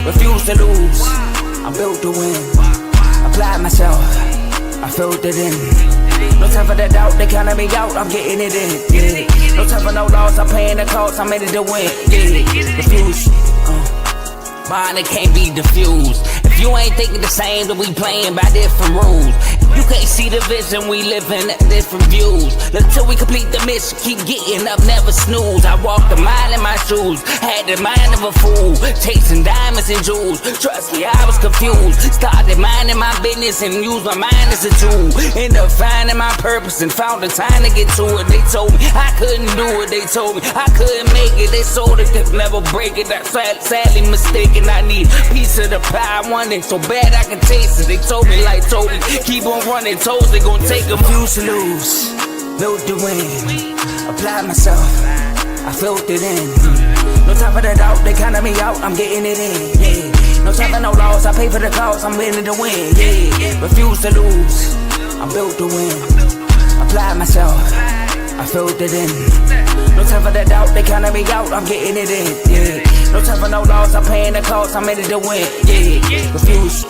refuse to lose. I'm built to win. Applied myself, I filled it in. No time for the doubt, they counted me out, I'm getting it in. Yeah. No time for no loss, I'm paying the cost, I'm in it to win. Yeah. Refuse. Mine, it can't be diffused. If you ain't thinking the same, then we playing by different rules. You can't see the vision, we living at different views. Until we complete the mission, keep getting up, never snooze. I walked a mile in my shoes, had the mind of a fool, chasing diamonds and jewels. Trust me, I was confused. Started minding my business and used my mind as a tool. Ended up finding my purpose and found the time to get to it. They told me I couldn't do it, they told me I couldn't make it. They sold it, could never break it. That's sadly mistaken. I need a piece of the pie, I want it so bad I can taste it. They told me like told me, keep on running, toes they gon' take them. Refuse to lose, built to win. Applied myself, I filled it in. No time for the doubt, they counted me out, I'm getting it in. Yeah. No time for no loss, I pay for the cost, I'm winning to win. Yeah. Refuse to lose, I'm built to win. Applied myself, I filled it in. No time for the doubt, they counted me out, I'm getting it in. Yeah. No time for no loss, I'm paying the cost, I'm in it to win. Yeah. Refuse.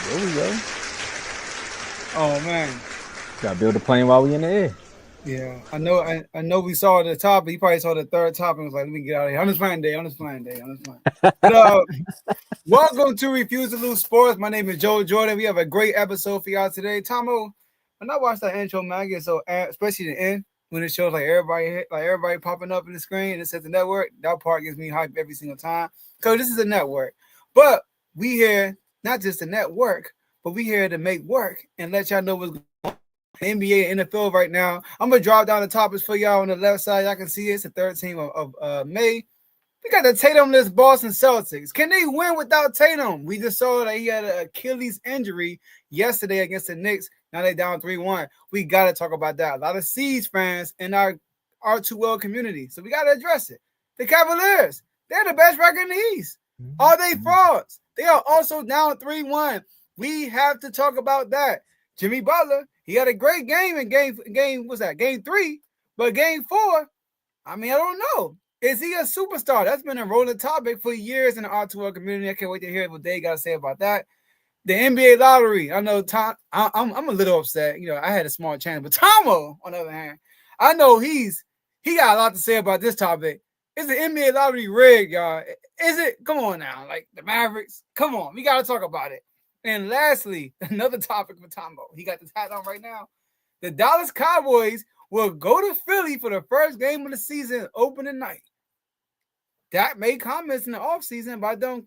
There we go. Oh man. Gotta build a plane while we in the air. Yeah, I know we saw the topic. He probably saw the third topic and was like, let me get out of here. On this flying day. But, welcome to Refuse to Lose Sports. My name is Joe Jordan. We have a great episode for y'all today. Tomo, when I watched that intro, man, I get so, especially the end, when it shows like everybody popping up in the screen and it says the network, that part gets me hyped every single time. So this is a network. But we here, not just a network, but we here to make work and let y'all know what's going on in the NBA and NFL right now. I'm going to drop down the topics for y'all on the left side. Y'all can see it's the third team of May. We got the Tatum-less Boston Celtics. Can they win without Tatum? We just saw that he had an Achilles injury yesterday against the Knicks. Now they down 3-1. We got to talk about that. A lot of C's fans in our R2L community. So we got to address it. The Cavaliers, they're the best record in the East. Are they frauds? They are also down 3-1. We have to talk about that. Jimmy Butler, he had a great game in game, what's that? Game 3. But game 4, I mean, I don't know. Is he a superstar? That's been a rolling topic for years in the R2L community. I can't wait to hear what they got to say about that. The NBA lottery. I know Tom. I'm a little upset. You know, I had a small chance, but Tomo, on the other hand, I know he got a lot to say about this topic. Is the NBA lottery rigged, y'all? Is it? Come on now, like the Mavericks. Come on, we got to talk about it. And lastly, another topic for Tomo. He got this hat on right now. The Dallas Cowboys will go to Philly for the first game of the season, opening night. Dak made comments in the offseason about them,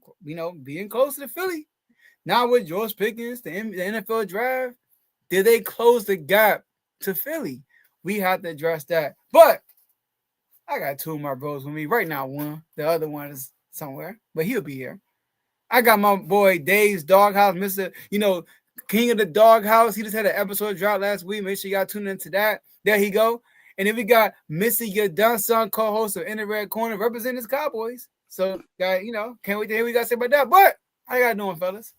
being close to Philly. Now with George Pickens, the NFL draft, did they close the gap to Philly? We have to address that. But I got two of my bros with me right now. One, the other one is somewhere, but he'll be here. I got my boy Dave's Doghouse, Mr. King of the Doghouse. He just had an episode drop last week. Make sure y'all tune into that. There he go. And then we got Missy, your done son, co-host of In the Red Corner, representing his Cowboys. So, guys, can't wait to hear what you got to say about that. But how y'all doing, fellas?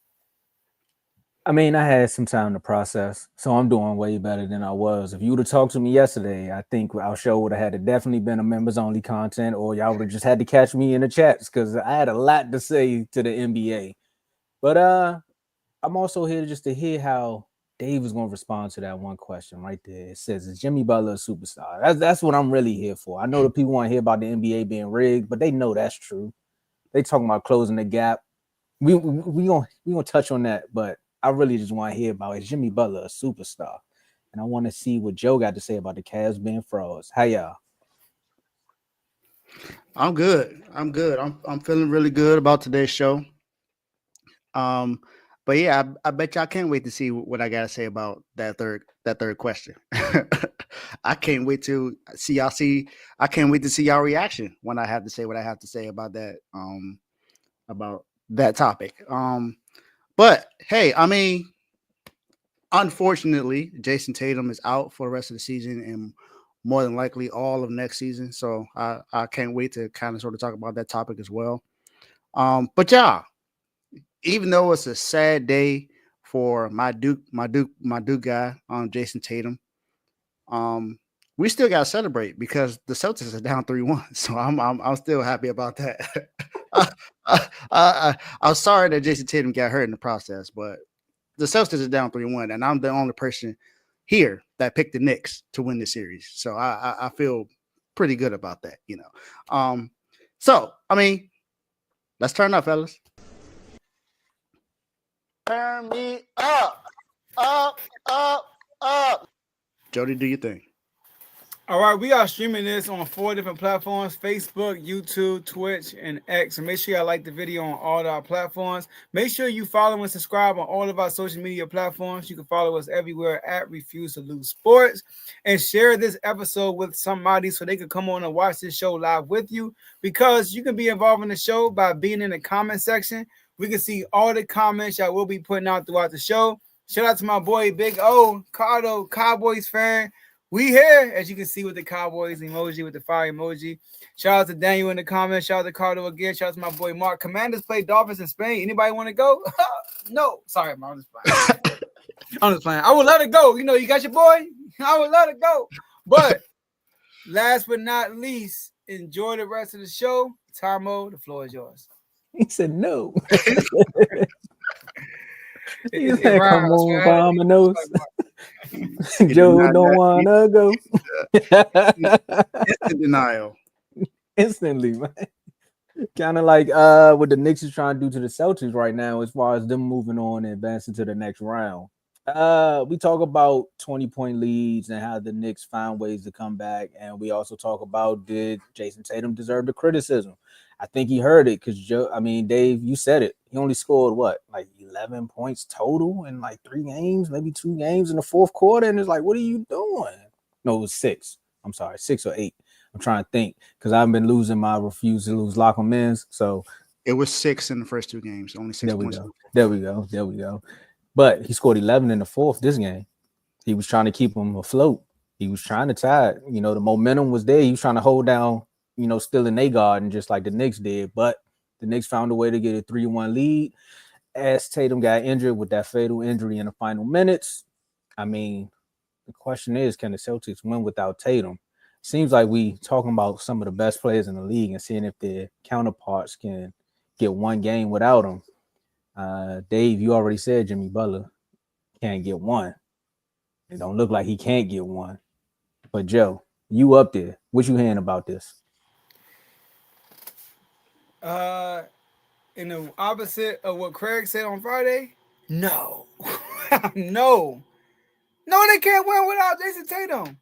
I mean, I had some time to process, so I'm doing way better than I was. If you would have talked to me yesterday, I think our show would have had to definitely been a members-only content, or y'all would have just had to catch me in the chats because I had a lot to say to the NBA. But I'm also here just to hear how Dave is going to respond to that one question right there. It says, is Jimmy Butler a superstar? That's what I'm really here for. I know that people want to hear about the NBA being rigged, but they know that's true. They talking about closing the gap. We gonna touch on that, but I really just want to hear about, is Jimmy Butler a superstar? And I want to see what Joe got to say about the Cavs being frauds. How y'all? I'm good. I'm feeling really good about today's show. But yeah, I bet y'all can't wait to see what I gotta say about that third question. I can't wait to see y'all. I can't wait to see y'all reaction when I have to say what I have to say about that topic. But hey, I mean, unfortunately, Jason Tatum is out for the rest of the season and more than likely all of next season. So I can't wait to kind of sort of talk about that topic as well. But yeah, even though it's a sad day for my Duke guy, Jason Tatum, We still got to celebrate because the Celtics are down 3-1. So I'm still happy about that. I'm sorry that Jason Tatum got hurt in the process, but the Celtics are down 3-1, and I'm the only person here that picked the Knicks to win the series. So I feel pretty good about that, you know. So I mean, let's turn up, fellas. Turn me up, up, up, up. Jody, do your thing. All right, we are streaming this on 4 different platforms: Facebook, YouTube, Twitch, and X. So make sure y'all like the video on all of our platforms. Make sure you follow and subscribe on all of our social media platforms. You can follow us everywhere at Refuse to Lose Sports, and share this episode with somebody so they can come on and watch this show live with you, because you can be involved in the show by being in the comment section. We can see all the comments y'all will be putting out throughout the show. Shout out to my boy Big O, Cardo, Cowboys fan. We here, as you can see, with the Cowboys emoji, with the fire emoji. Shout out to Daniel in the comments. Shout out to Cardo again. Shout out to my boy Mark. Commanders play Dolphins in Spain. Anybody want to go? No. Sorry, man. I'm just playing. I'm just playing. I would let it go. You know, you got your boy. I would let it go. But last but not least, enjoy the rest of the show. Tomo, the floor is yours. He said no. He It said, "Come rhymes, on, man. Vamonos." Joe don't wanna go. Instant denial. Instantly, man. Kind of like what the Knicks is trying to do to the Celtics right now, as far as them moving on and advancing to the next round. We talk about 20-point leads and how the Knicks find ways to come back, and we also talk about, did Jason Tatum deserve the criticism? I think he heard it, because Dave, you said it. He only scored what, like 11 points total in like 3 games, maybe 2 games in the fourth quarter, and it's like, what are you doing? No, it was 6. I'm sorry, 6 or 8. I'm trying to think, because I've been losing my refuse to lose lock 'em in. So it was 6 in the first 2 games, only 6 points. There we go. But he scored 11 in the fourth this game. He was trying to keep them afloat. He was trying to tie it. You know, the momentum was there. He was trying to hold down, still in their garden, just like the Knicks did. But the Knicks found a way to get a 3-1 lead as Tatum got injured with that fatal injury in the final minutes. I mean, the question is, can the Celtics win without Tatum? Seems like we talking about some of the best players in the league and seeing if their counterparts can get one game without him. Dave, you already said Jimmy Butler can't get one. It don't look like he can't get one. But Joe, you up there. What you hearing about this? In the opposite of what Craig said on Friday, no. No, they can't win without Jason Tatum.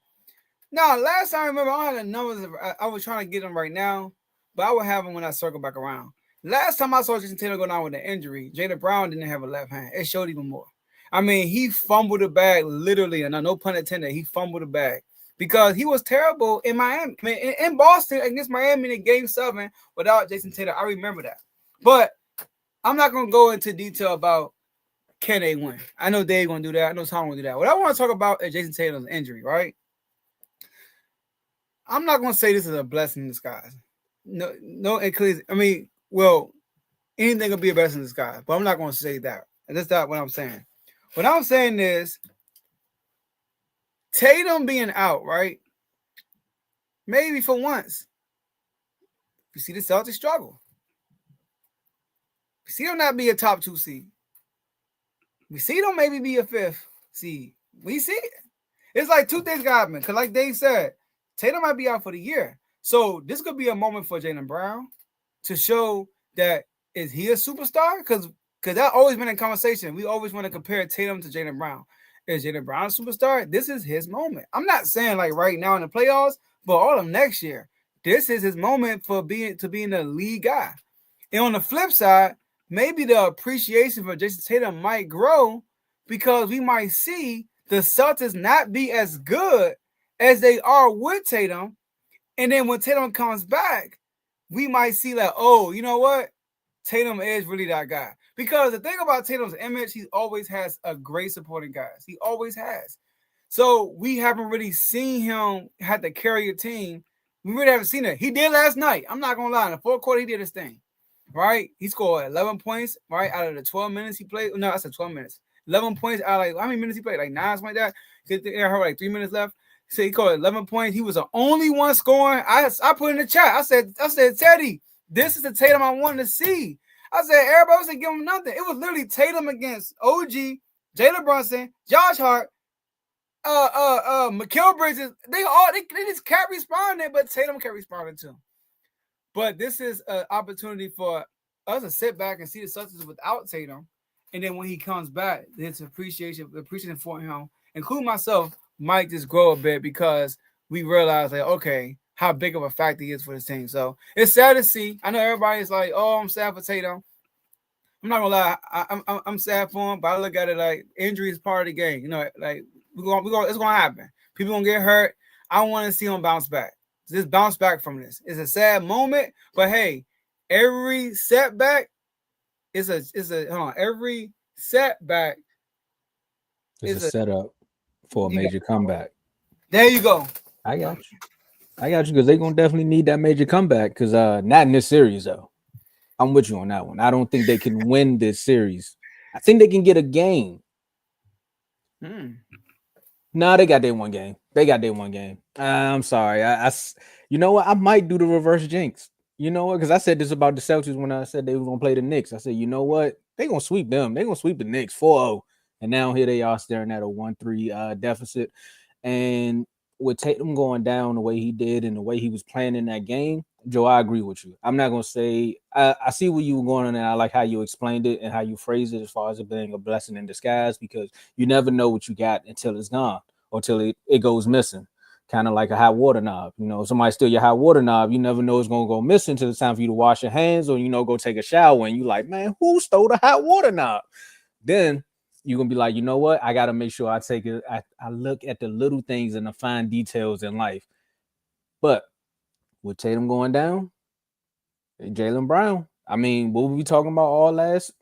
Now, last time I remember, I had the numbers. I was trying to get them right now, but I will have them when I circle back around. Last time I saw Jason Tatum go down with an injury, Jaylen Brown didn't have a left hand. It showed even more. I mean, he fumbled the bag literally, and no pun intended. He fumbled the bag because he was terrible in Miami. I mean, in Boston against Miami in Game 7 without Jason Tatum. I remember that. But I'm not going to go into detail about can they win. I know Dave's going to do that. I know Tom will do that. What I want to talk about is Jason Tatum's injury, right? I'm not going to say this is a blessing in disguise. No, I mean, well, anything will be a blessing in disguise, but I'm not going to say that. That's not what I'm saying. What I'm saying is Tatum being out, right? Maybe for once, you see the Celtics struggle. We see them not be a top 2 seed. We see them maybe be a 5th seed. We see it. It's like 2 things got happening. Because like Dave said, Tatum might be out for the year. So this could be a moment for Jaylen Brown to show that is he a superstar? Because that's always been in conversation. We always want to compare Tatum to Jaylen Brown. Is Jaylen Brown a superstar? This is his moment. I'm not saying like right now in the playoffs, but all of next year. This is his moment for being the lead guy. And on the flip side, maybe the appreciation for Jason Tatum might grow because we might see the Celtics not be as good as they are with Tatum. And then when Tatum comes back, we might see like, oh, you know what? Tatum is really that guy. Because the thing about Tatum's image, he always has a great supporting guys. He always has. So we haven't really seen him have to carry a team. We really haven't seen it. He did last night. I'm not going to lie. In the fourth quarter, he did his thing. Right? He scored 11 points, right, out of the 12 minutes he played. No, I said 12 minutes. 11 points out of like, how many minutes he played? Like 9, something like that. He had like 3 minutes left. So he called 11 points. He was the only one scoring. I put in the chat. I said, Teddy, this is the Tatum I wanted to see. I said, everybody was give him nothing. It was literally Tatum against OG, Jalen Brunson, Josh Hart, Mikal Bridges. They just kept responding, but Tatum kept responding too. But this is an opportunity for us to sit back and see the substance without Tatum. And then when he comes back, his appreciation for him, including myself, might just grow a bit because we realize like, okay, how big of a factor he is for this team. So it's sad to see. I know everybody's like, oh, I'm sad for Tatum. I'm not gonna lie, I'm sad for him, but I look at it like injury is part of the game. You know, like it's gonna happen. People gonna get hurt. I want to see him bounce back. Just bounce back from this. It's a sad moment, but hey, every setback every setback is a setup for a major comeback. There you go. I got you because they're gonna definitely need that major comeback. Because not in this series though. I'm with you on that one. I don't think they can win this series. I think they can get a game. No, they got their one game. I'm sorry. You know what? I might do the reverse jinx. You know what? Because I said this about the Celtics when I said they were gonna play the Knicks. I said, you know what? They're gonna sweep them. They're gonna sweep the Knicks 4-0. And now here they are staring at a 1-3 deficit. And with Tatum going down the way he did and the way he was playing in that game, Joe, I agree with you. I'm not gonna say I see where you were going on, and I like how you explained it and how you phrased it as far as it being a blessing in disguise, because you never know what you got until it's gone or until it goes missing. Kind of like a hot water knob. You know, somebody steal your hot water knob, you never know it's gonna go missing until it's time for you to wash your hands or go take a shower, and you like, man, who stole the hot water knob? Then you're gonna be like, you know what? I gotta make sure I take it. I look at the little things and the fine details in life. But with Tatum going down, Jaylen Brown. I mean, what were we talking about all last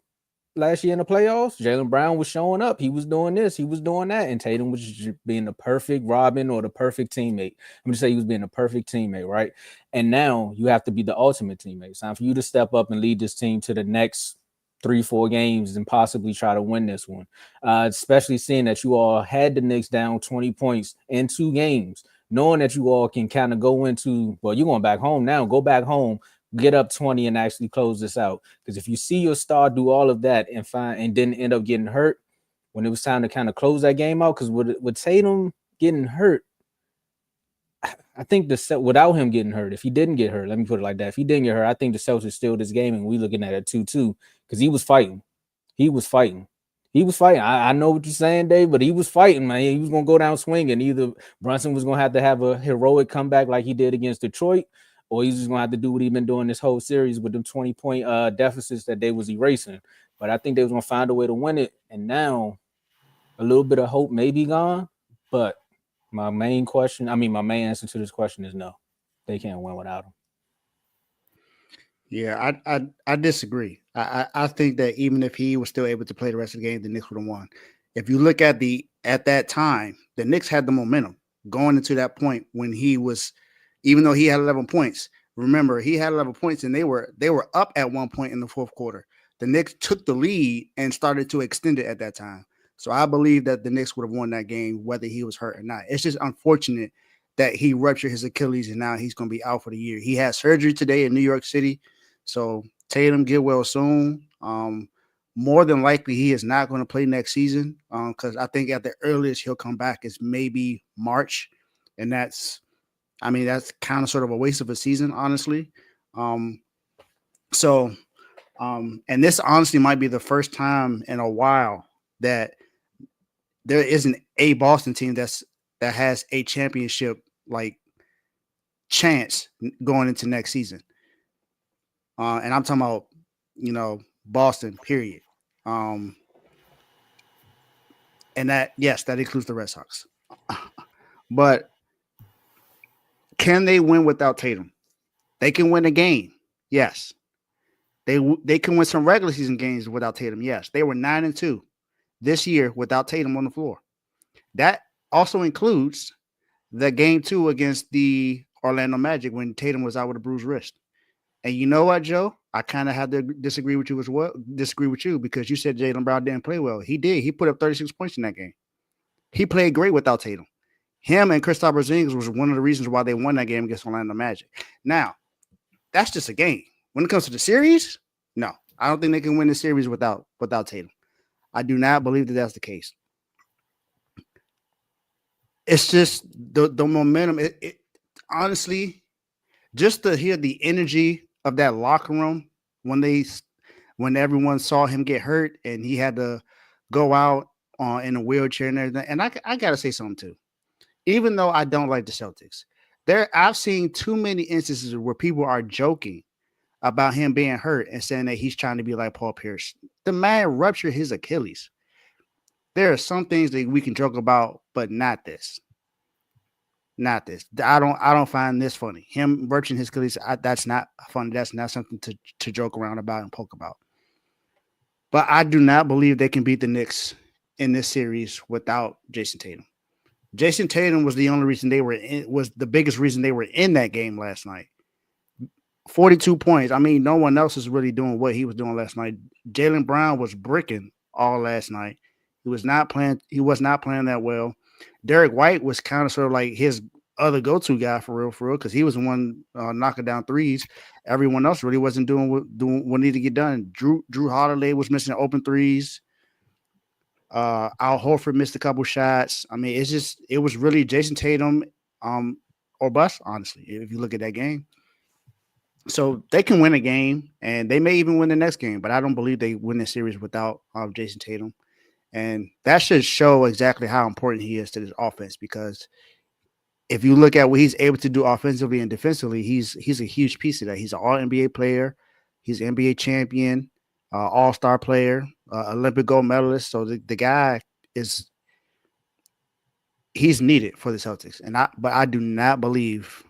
year in the playoffs? Jaylen Brown was showing up. He was doing this. He was doing that. And Tatum was just being the perfect Robin or the perfect teammate. I'm just saying he was being a perfect teammate, right? And now you have to be the ultimate teammate. It's time for you to step up and lead this team to the next 3-4 games and possibly try to win this one. Especially seeing that you all had the Knicks down 20 points in 2 games. Knowing that you all can kind of go into, well, you're going back home now. Go back home, get up 20 and actually close this out. Because if you see your star do all of that and didn't end up getting hurt when it was time to kind of close that game out, because with Tatum getting hurt, I think without him getting hurt, if he didn't get hurt, let me put it like that. If he didn't get hurt, I think the Celtics still this game and we looking at a 2-2 because he was fighting. I know what you're saying, Dave, but he was fighting, man. He was going to go down swinging. Either Brunson was going to have a heroic comeback like he did against Detroit, or he's just going to have to do what he's been doing this whole series with them 20-point deficits that they was erasing. But I think they was going to find a way to win it. And now a little bit of hope may be gone. But my main answer to this question is no. They can't win without him. Yeah, I disagree. I think that even if he was still able to play the rest of the game, the Knicks would have won. If you look at that time, the Knicks had the momentum going into that point when he was, even though he had 11 points. Remember, he had 11 points and they were up at one point in the fourth quarter. The Knicks took the lead and started to extend it at that time. So I believe that the Knicks would have won that game whether he was hurt or not. It's just unfortunate that he ruptured his Achilles and now he's going to be out for the year. He had surgery today in New York City. So Tatum, get well soon. More than likely, he is not going to play next season because I think at the earliest he'll come back is maybe March. And that's kind of sort of a waste of a season, honestly. And this honestly might be the first time in a while that there isn't a Boston team that has a championship like chance going into next season. And I'm talking about, Boston, period. And that includes the Red Sox. But can they win without Tatum? They can win a game. Yes. They can win some regular season games without Tatum. Yes. They were 9-2 this year without Tatum on the floor. That also includes the game 2 against the Orlando Magic when Tatum was out with a bruised wrist. And you know what, Joe? I kind of had to disagree with you as well. Disagree with you because you said Jaylen Brown didn't play well. He did. He put up 36 points in that game. He played great without Tatum. him and Kristaps Porzingis was one of the reasons why they won that game against Orlando Magic. Now, that's just a game. When it comes to the series, no, I don't think they can win the series without Tatum. I do not believe that that's the case. It's just the momentum. It honestly, just to hear the energy of that locker room when everyone saw him get hurt and he had to go out in a wheelchair and everything. And I gotta say something too. Even though I don't like the Celtics, I've seen too many instances where people are joking about him being hurt and saying that he's trying to be like Paul Pierce. The man ruptured his Achilles. There are some things that we can joke about, but not this. Not this. I don't find this funny. Him rupturing his Achilles, that's not funny. That's not something to joke around about and poke about. But I do not believe they can beat the Knicks in this series without Jason Tatum. Jason Tatum was the only reason was the biggest reason they were in that game last night. 42 points. I mean, no one else is really doing what he was doing last night. Jaylen Brown was bricking all last night. He was not playing that well. Derek White was kind of sort of like his other go-to guy for real, because he was the one knocking down threes. Everyone else really wasn't doing what needed to get done. Drew Holiday was missing open threes. Al Horford missed a couple shots. I mean, it was really Jason Tatum or bust, honestly, if you look at that game. So they can win a game, and they may even win the next game, but I don't believe they win the series without Jason Tatum. And that should show exactly how important he is to this offense, because if you look at what he's able to do offensively and defensively, he's a huge piece of that. He's an all-NBA player. He's an NBA champion, all-star player, Olympic gold medalist. So the guy he's needed for the Celtics. But I do not believe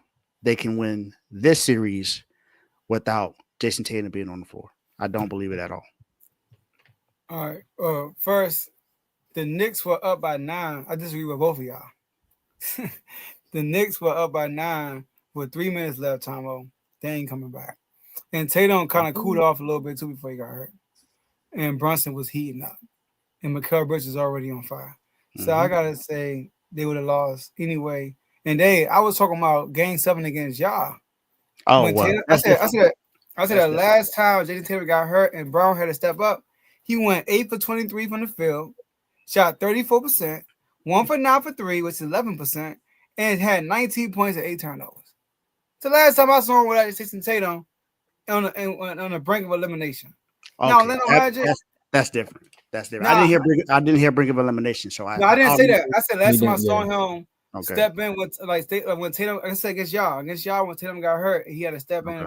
they can win this series without Jason Tatum being on the floor. I don't believe it at all. All right. First, the Knicks were up by 9. I disagree with both of y'all. The Knicks were up by 9 with 3 minutes left, Tomo. They ain't coming back. And Tatum kind of cooled off a little bit too before he got hurt. And Brunson was heating up. And Mikal Bridges is already on fire. So I gotta say they would have lost anyway. And I was talking about Game 7 against y'all. Oh, wow. I said that last time Jason Tatum got hurt and Brown had to step up, he went 8 for 23 from the field, shot 34%, 1 for 9 for 3, which is 11%, and had 19 points and 8 turnovers. The last time I saw him without Jason Tatum on the brink of elimination. Okay. Now, Orlando Magic. That's different. That's different. I didn't hear brink of elimination. So I didn't say that. I said last time I saw him Okay. step in with when Tatum. I said against y'all when Tatum got hurt, he had to step in.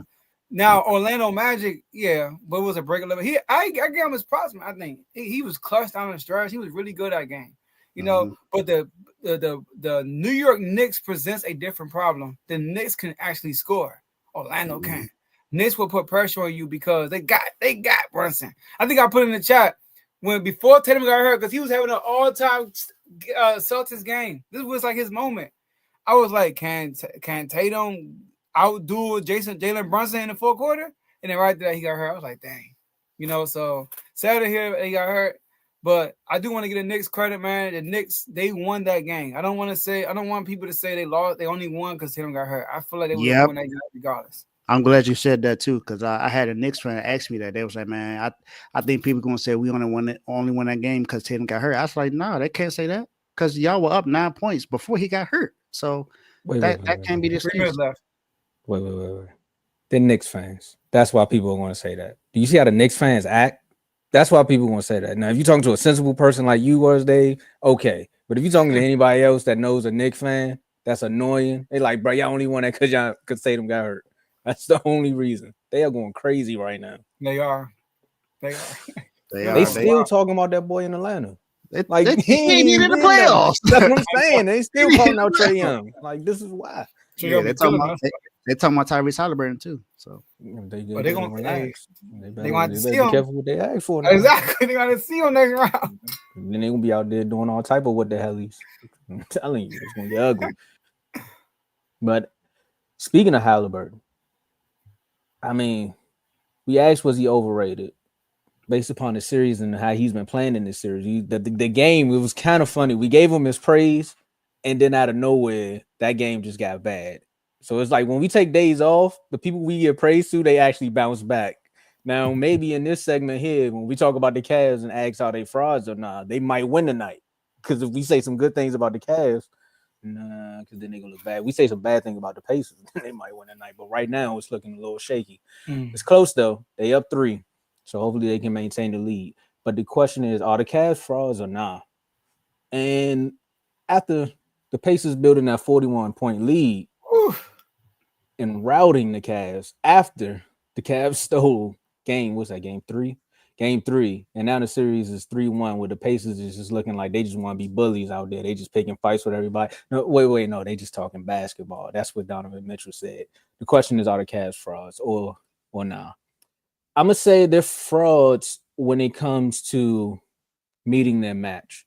Now Orlando Magic, but it was a break a little bit. I gave him his props, man. I think he was clutch down the stretch. He was really good that game, you know. But the New York Knicks presents a different problem. The Knicks can actually score. Orlando can't. Knicks will put pressure on you because they got Brunson. I think I put in the chat before Tatum got hurt, because he was having an all-time Celtics game. This was like his moment. I was like, can Tatum outdo Jalen Brunson in the fourth quarter? And then right there he got hurt. I was like, dang. You know, so sad to hear he got hurt. But I do want to give the Knicks credit, man. The Knicks, they won that game. I don't want people to say they lost. They only won because Tatum got hurt. I feel like they would have won that game regardless. I'm glad you said that too, because I had a Knicks fan ask me that. They was like, man, I think people going to say we only won that game because Tatum got hurt. I was like, no, they can't say that, because y'all were up 9 points before he got hurt. So that can't be the excuse. 3 minutes left. Wait. The Knicks fans. That's why people are going to say that. Do you see how the Knicks fans act? That's why people are going to say that. Now, if you're talking to a sensible person like you was, Dave, okay. But if you're talking to anybody else that knows a Knicks fan, that's annoying. They like, bro, y'all only won that because Tatum got hurt. That's the only reason. They are going crazy right now. They are. They still talking about that boy in Atlanta. Like he ain't in the playoffs. That's what I'm saying. They still calling out Trae Young. Like, this is why. Yeah, they're talking about Tyrese Halliburton too. So they're gonna relax. They better be careful what they ask for. Now. Exactly. They gotta see on next round. And then they gonna be out there doing all type of what the hell he's. I'm telling you, it's gonna get ugly. But speaking of Halliburton, I mean, we asked, was he overrated based upon the series and how he's been playing in this series? The game, it was kind of funny. We gave him his praise, and then out of nowhere, that game just got bad. So it's like when we take days off, the people we get praised to, they actually bounce back. Now, maybe in this segment here, when we talk about the Cavs and ask how they frauds or not, they might win tonight. Because if we say some good things about the Cavs, nah, because then they're gonna look bad. We say some bad things about the Pacers, they might win tonight. But right now, it's looking a little shaky. It's close though. They up 3, so hopefully they can maintain the lead. But the question is, are the Cavs frauds or not? And after the Pacers building that 41-point lead and routing the Cavs after the Cavs stole game 3? Game 3. And now the series is 3-1 with the Pacers is just looking like they just want to be bullies out there. They just picking fights with everybody. No, wait, no, they just talking basketball. That's what Donovan Mitchell said. The question is, are the Cavs frauds or nah? I'm gonna say they're frauds when it comes to meeting their match.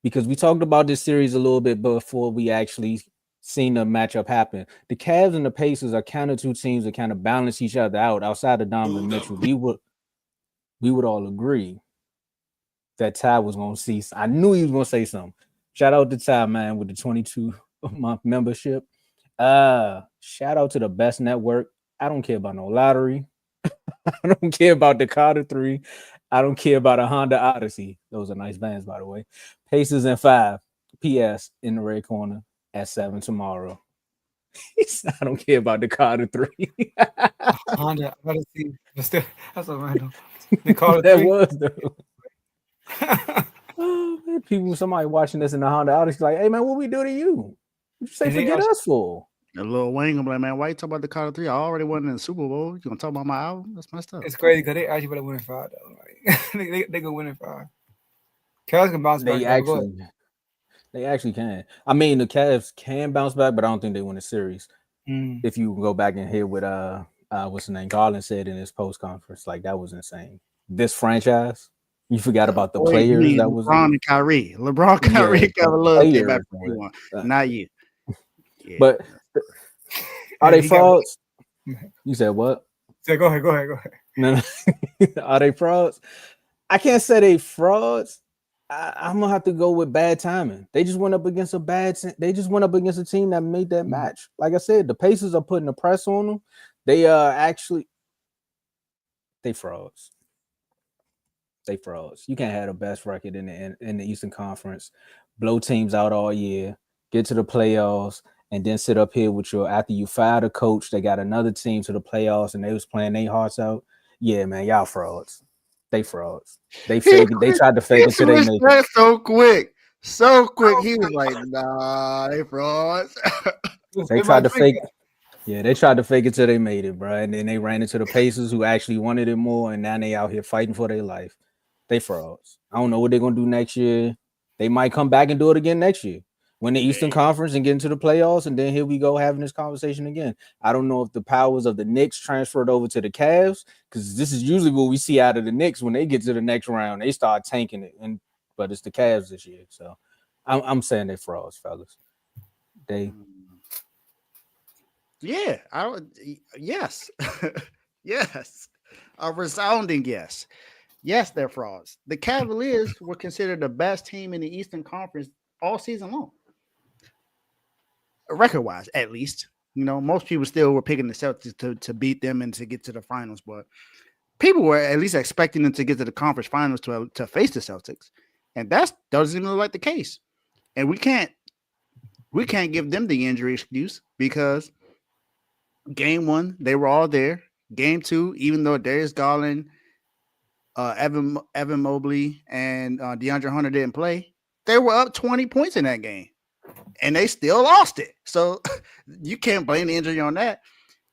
Because we talked about this series a little bit before we actually seen the matchup happen. The Cavs and the Pacers are kind of two teams that kind of balance each other out. Outside of Donovan Mitchell, we would all agree that Ty was going to see. I knew he was going to say something. Shout out to Ty, man, with the 22-month membership. Shout out to the best network. I don't care about no lottery. I don't care about the Carter 3. I don't care about a Honda Odyssey. Those are nice vans, by the way. Pacers in 5. PS in the red corner at 7 tomorrow. I don't care about the Carter 3. Honda Odyssey, but still, that's a random. The Carter That 3 was though. Oh, man, people, somebody watching this in the Honda Odyssey, like, hey man, what we do to you? What you say forget us for? A Lil Wayne gonna be like, man, why you talking about the Carter 3? I already won in the Super Bowl. You gonna talk about my album? That's messed up. It's crazy because they actually better win in 5 though. Like, they gonna win in 5. Cavs can bounce back. They actually can. I mean, the Cavs can bounce back, but I don't think they win a series. If you go back and hear what what's the name Garland said in his post conference, like that was insane. This franchise, you forgot about the players that was LeBron and Kyrie. LeBron, Kyrie, Kevin Love came back for you. Not you. Yeah. But are they frauds? You said what? So go ahead. No. Are they frauds? I can't say they frauds. I'm gonna have to go with bad timing. They just went up against a team that made that match. Like I said, the Pacers are putting the press on them. They frauds. They frauds. You can't have the best record in the Eastern Conference, blow teams out all year, get to the playoffs, and then sit up here with after you fired a coach, they got another team to the playoffs and they was playing their hearts out. Yeah, man, y'all frauds. They frauds. They tried to fake it till they made it. So quick. He was like, nah, they frauds. They tried to fake it. Yeah, they tried to fake it till they made it, bro. And then they ran into the Pacers who actually wanted it more, and now they out here fighting for their life. They frauds. I don't know what they're gonna do next year. They might come back and do it again next year. Win the Eastern Conference and get into the playoffs, and then here we go having this conversation again. I don't know if the powers of the Knicks transferred over to the Cavs, because this is usually what we see out of the Knicks when they get to the next round. They start tanking it, but it's the Cavs this year. So I'm saying they frauds, fellas. Yeah, yes. Yes. A resounding yes. Yes, they're frauds. The Cavaliers were considered the best team in the Eastern Conference all season long. Record-wise, at least. You know, most people still were picking the Celtics to beat them and to get to the finals, but people were at least expecting them to get to the conference finals to face the Celtics. And that doesn't even look like the case. And we can't give them the injury excuse because game 1, they were all there. Game 2, even though Darius Garland, Evan Mobley, and DeAndre Hunter didn't play, they were up 20 points in that game. And they still lost it. So you can't blame the injury on that.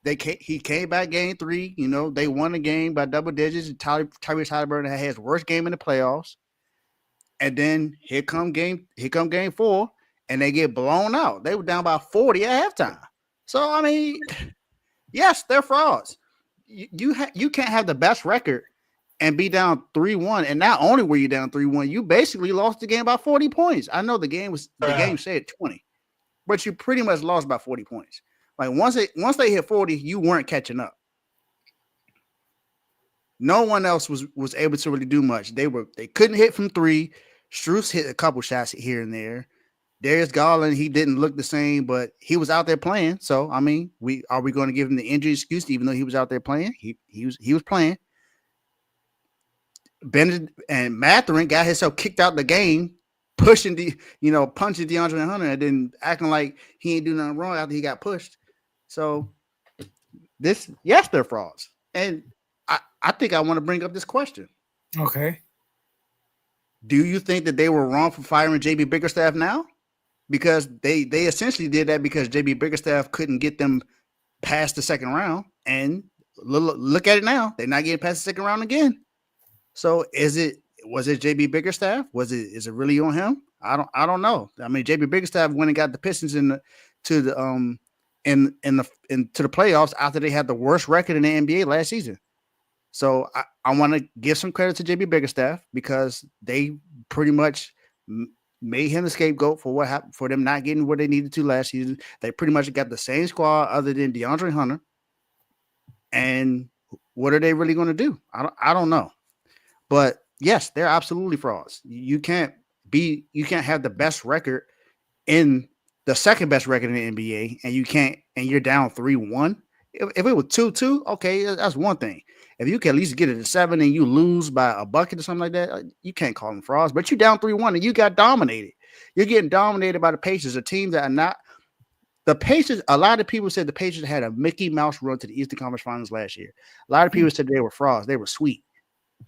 He came back game 3. You know, they won the game by double digits. Tyrese Halliburton had his worst game in the playoffs. And then here come game 4, and they get blown out. They were down by 40 at halftime. So, I mean, yes, they're frauds. You can't have the best record and be down 3-1. And not only were you down 3-1, you basically lost the game by 40 points. I know the game said 20, but you pretty much lost by 40 points. Like once they hit 40, you weren't catching up. No one else was able to really do much. They couldn't hit from 3. Strus hit a couple shots here and there. Darius Garland, he didn't look the same, but he was out there playing. So I mean, we going to give him the injury excuse, even though he was out there playing? He was playing. Bennett and Matherin got himself kicked out the game, punching DeAndre Hunter, and then acting like he ain't do nothing wrong after he got pushed. So yes, they're frauds. And I think I want to bring up this question. Okay. Do you think that they were wrong for firing JB Bickerstaff now? Because they essentially did that because JB Bickerstaff couldn't get them past the second round. And look at it now. They're not getting past the second round again. So was it JB Bickerstaff? Is it really on him? I don't know. I mean, JB Bickerstaff went and got the Pistons to the playoffs after they had the worst record in the NBA last season. So I want to give some credit to JB Bickerstaff because they pretty much made him the scapegoat for what happened, for them not getting what they needed to last season. They pretty much got the same squad other than DeAndre Hunter. And what are they really going to do? I don't know. But yes, they're absolutely frauds. You can't have the best record in the second best record in the NBA, and you're down 3-1. If it was 2-2, okay, that's one thing. If you can at least get it to 7 and you lose by a bucket or something like that, you can't call them frauds. But you're down 3-1 and you got dominated. You're getting dominated by the Pacers, a team that are not the Pacers. A lot of people said the Pacers had a Mickey Mouse run to the Eastern Conference Finals last year. A lot of people said they were frauds. They were sweet.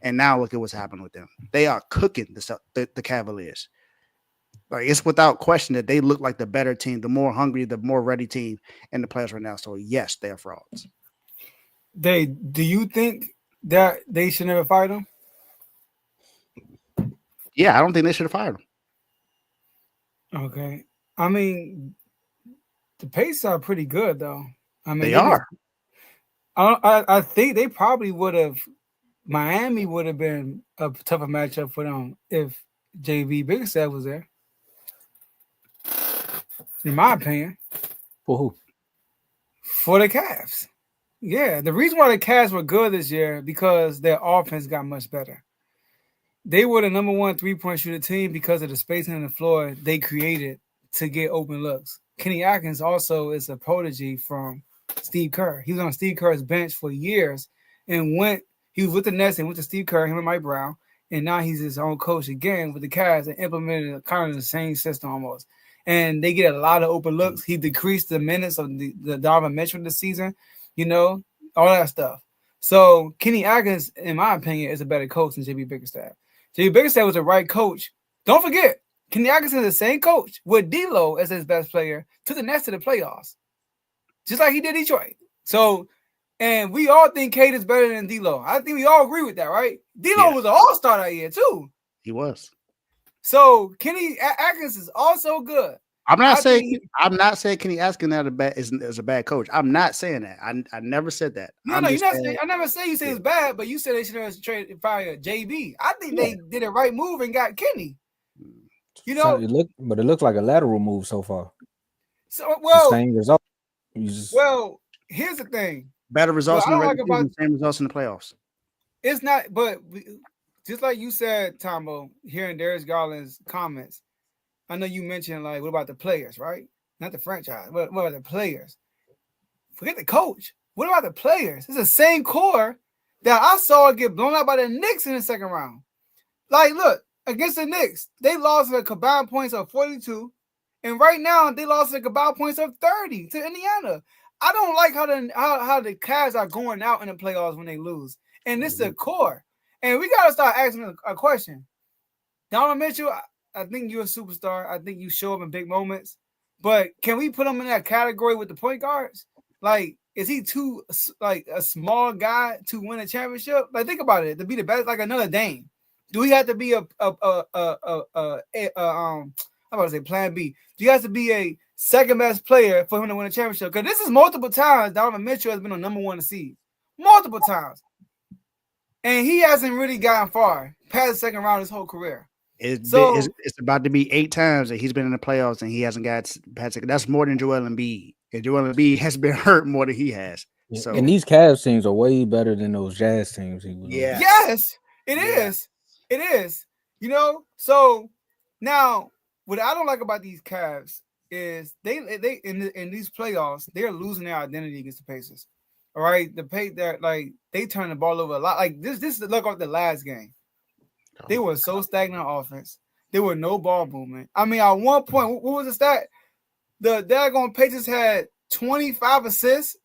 And now look at what's happening with them. They are cooking the Cavaliers. Like, it's without question that they look like the better team, the more hungry, the more ready team in the playoffs right now. So yes, they are frauds. Do you think that they should never fire them? Yeah, I don't think they should have fired him. Okay. I mean, the Pacers are pretty good though. I mean, they are. I think they probably would have. Miami would have been a tougher matchup for them if JB Bickerstaff was there. In my opinion. For who? For the Cavs. Yeah, the reason why the Cavs were good this year because their offense got much better. They were the number 1 3-point shooter team because of the spacing on the floor they created to get open looks. Kenny Atkins also is a protege from Steve Kerr. He was on Steve Kerr's bench for years and he was with the Nets and went to Steve Kerr, him and Mike Brown, and now he's his own coach again with the Cavs and implemented kind of the same system almost. And they get a lot of open looks. He decreased the minutes of the Donovan Mitchell this season, all that stuff. So Kenny Atkins, in my opinion, is a better coach than JB Bickerstaff. JB Bickerstaff was the right coach. Don't forget, Kenny Atkins is the same coach with D'Lo as his best player to the Nets to the playoffs, just like he did Detroit. So, and we all think Cade is better than D'Lo. I think we all agree with that, right? D'Lo was an all-star that year too. He was. So Kenny Atkins is also good. I'm not saying Kenny Atkins is a bad coach. I'm not saying that. I never said that. No, you're not saying. I never say you say it's bad, but you said they should have fired JB. I think they did a right move and got Kenny. It looked like a lateral move so far. So well, same result. Well, here's the thing. Better results in the regular season, same results in the playoffs. It's not, but just like you said, Tomo, hearing Darius Garland's comments, I know you mentioned, like, what about the players, right? Not the franchise. What about the players? Forget the coach. What about the players? It's the same core that I saw get blown out by the Knicks in the second round. Like, look, against the Knicks, they lost a combined points of 42, and right now they lost a combined points of 30 to Indiana. I don't like how the Cavs are going out in the playoffs when they lose, and this is the core. And we got to start asking a question. Donovan Mitchell, I think you're a superstar. I think you show up in big moments. But can we put him in that category with the point guards? Like, is he too, like, a small guy to win a championship? Like, think about it. To be the best, like another Dame. Do we have to be plan B? Do you have to be a second best player for him to win a championship? Because this is multiple times Donovan Mitchell has been on number 1 seed. Multiple times. And he hasn't really gotten far past the second round his whole career. It's about to be 8 times that he's been in the playoffs and he hasn't got past second. That's more than Joel Embiid. And Joel Embiid has been hurt more than he has. Yeah. So, and these Cavs teams are way better than those Jazz teams. Yes, it is. It is. So now what I don't like about these Cavs is they in these playoffs they're losing their identity against the Pacers. All right, they turn the ball over a lot. Like this look like the last game. They were so stagnant on offense. There were no ball movement. I mean, at one point, what was the stat? The daggone Pacers had 25 assists,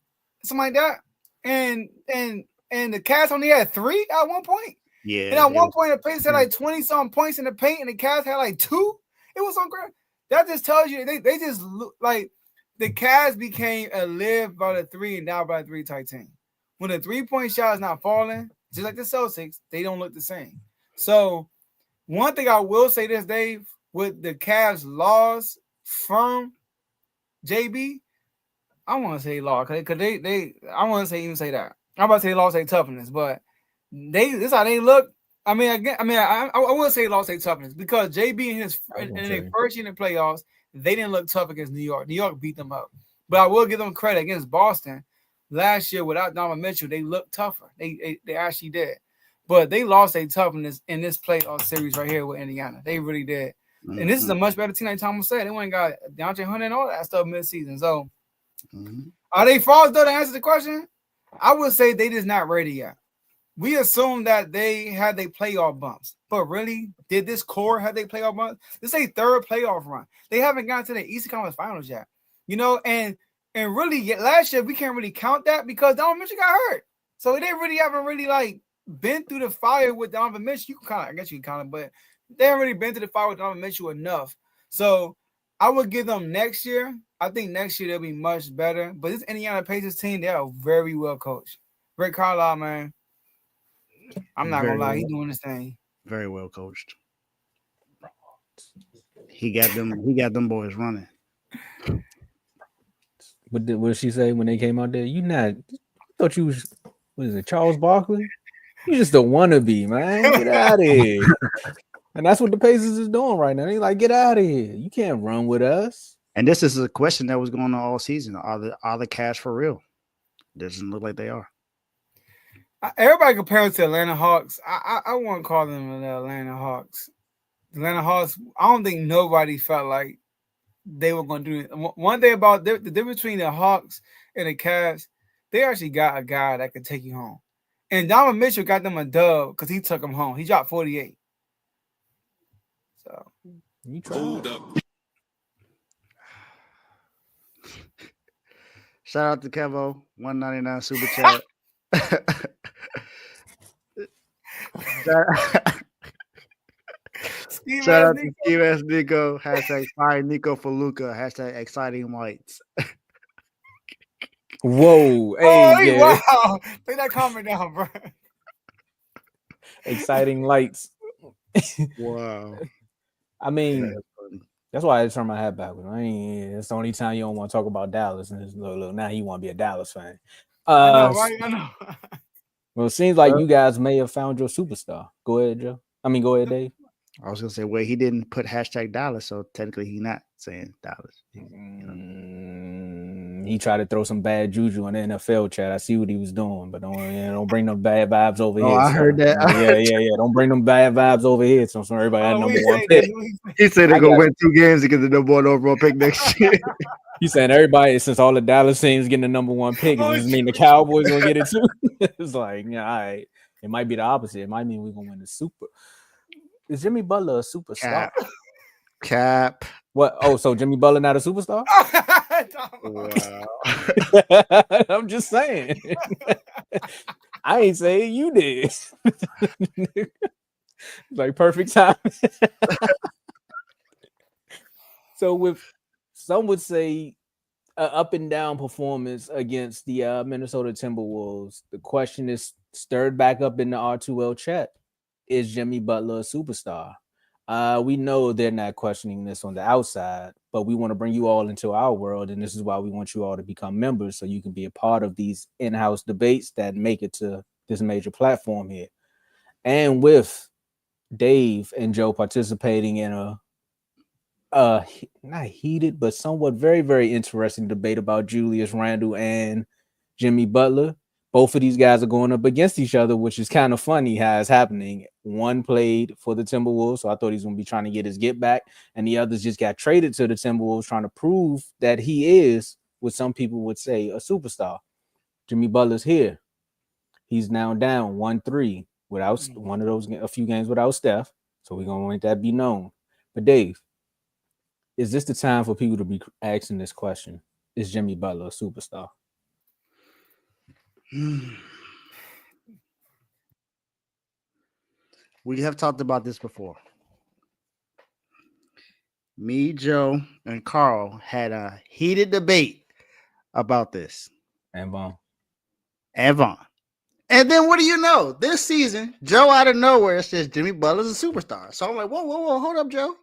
something like that, and the Cavs only had 3 at one point. Yeah. And at one point, the Pacers had like 20-something points in the paint, and the Cavs had like 2. It was so great. That just tells you they just look like the Cavs became a live by the 3 and down by the 3 type team. When the 3-point shot is not falling, just like the Celtics, they don't look the same. So one thing I will say this, Dave, with the Cavs' loss from JB, I want to say loss because they I want to say even say that. I'm about to say lost their toughness, but this how they look. I wouldn't say lost their toughness because JB in their first year in the playoffs, they didn't look tough against New York. New York beat them up. But I will give them credit against Boston. Last year without Donovan Mitchell, they looked tougher. They actually did. But they lost their toughness in this playoff series right here with Indiana. They really did. Mm-hmm. And this is a much better team, like Tomo said. They went and got DeAndre Hunter and all that stuff midseason. So are they frauds, though, to answer the question? I would say they just not ready yet. We assume that they had their playoff bumps. But really, did this core have their playoff bumps? This is a third playoff run. They haven't gotten to the Eastern Conference Finals yet. You know, and really, last year, we can't really count that because Donovan Mitchell got hurt. So they really haven't really, like, been through the fire with Donovan Mitchell. You can kind of, I guess you can count it, but they haven't really been through the fire with Donovan Mitchell enough. So I would give them next year. I think next year they'll be much better. But this Indiana Pacers team, they are very well coached. Rick Carlisle, man. I'm not gonna lie, he's doing this thing. Very well coached. He got them boys running. What did she say when they came out there? I thought you was, what is it, Charles Barkley? You just a wannabe, man. Get out of here. And that's what the Pacers is doing right now. They like, get out of here. You can't run with us. And this is a question that was going on all season. Are the Cavs for real? Doesn't look like they are. Everybody compares to Atlanta Hawks. I want to call them the Atlanta Hawks. The Atlanta Hawks, I don't think nobody felt like they were going to do it. One thing about the difference between the Hawks and the Cavs, they actually got a guy that could take you home. And Donovan Mitchell got them a dub because he took them home. He dropped 48. So you hold up. Shout out to Kevo, $1.99 super chat. Shout out to Steve S. Nico. Hashtag fire Nico for Luca. Hashtag exciting lights. Whoa. Hey, wow. Take that comment down, bro. Exciting lights. Wow. I mean, that's why I turned my hat backwards. It's the only time you don't want to talk about Dallas. And look, now you want to be a Dallas fan. I know, right? I know. Well, it seems like you guys may have found your superstar. Go ahead, Joe. Go ahead, Dave. I was gonna say, well, he didn't put hashtag Dallas, so technically he's not saying Dallas. He tried to throw some bad juju in the NFL chat. I see what he was doing, but don't bring them bad vibes over here. I heard that. Yeah. Don't bring them bad vibes over here. So everybody had number one pick. He said they're gonna win 2 games to get the number 1 overall pick next year. He's saying everybody, since all the Dallas teams getting the number 1 pick, does this mean the Cowboys gonna get it too? It's like, all right. It might be the opposite. It might mean we're gonna win the Super. Is Jimmy Butler a superstar? Cap. What? Oh, so Jimmy Butler not a superstar? Wow. I'm just saying. I ain't saying you did. Like perfect time. So with some would say up and down performance against the Minnesota Timberwolves, the question is stirred back up in the R2L chat. Is Jimmy Butler a superstar? We know they're not questioning this on the outside, but we want to bring you all into our world, and this is why we want you all to become members so you can be a part of these in-house debates that make it to this major platform here. And with Dave and Joe participating in a not heated, but somewhat very, very interesting debate about Julius Randle and Jimmy Butler, Both of these guys are going up against each other, which is kind of funny how it's happening. One played for the Timberwolves, so I thought he's going to be trying to get his get back, and the others just got traded to the Timberwolves, trying to prove that he is what some people would say a superstar. Jimmy Butler's here. He's now down 1-3 without one of those, a few games without Steph. So we're going to let that be known. But Dave, is this the time for people to be asking this question? Is Jimmy Butler a superstar? We have talked about this before. Me, Joe, and Carl had a heated debate about this. And Vaughn. And then what do you know? This season, Joe out of nowhere says Jimmy Butler's a superstar. So I'm like, whoa, hold up, Joe.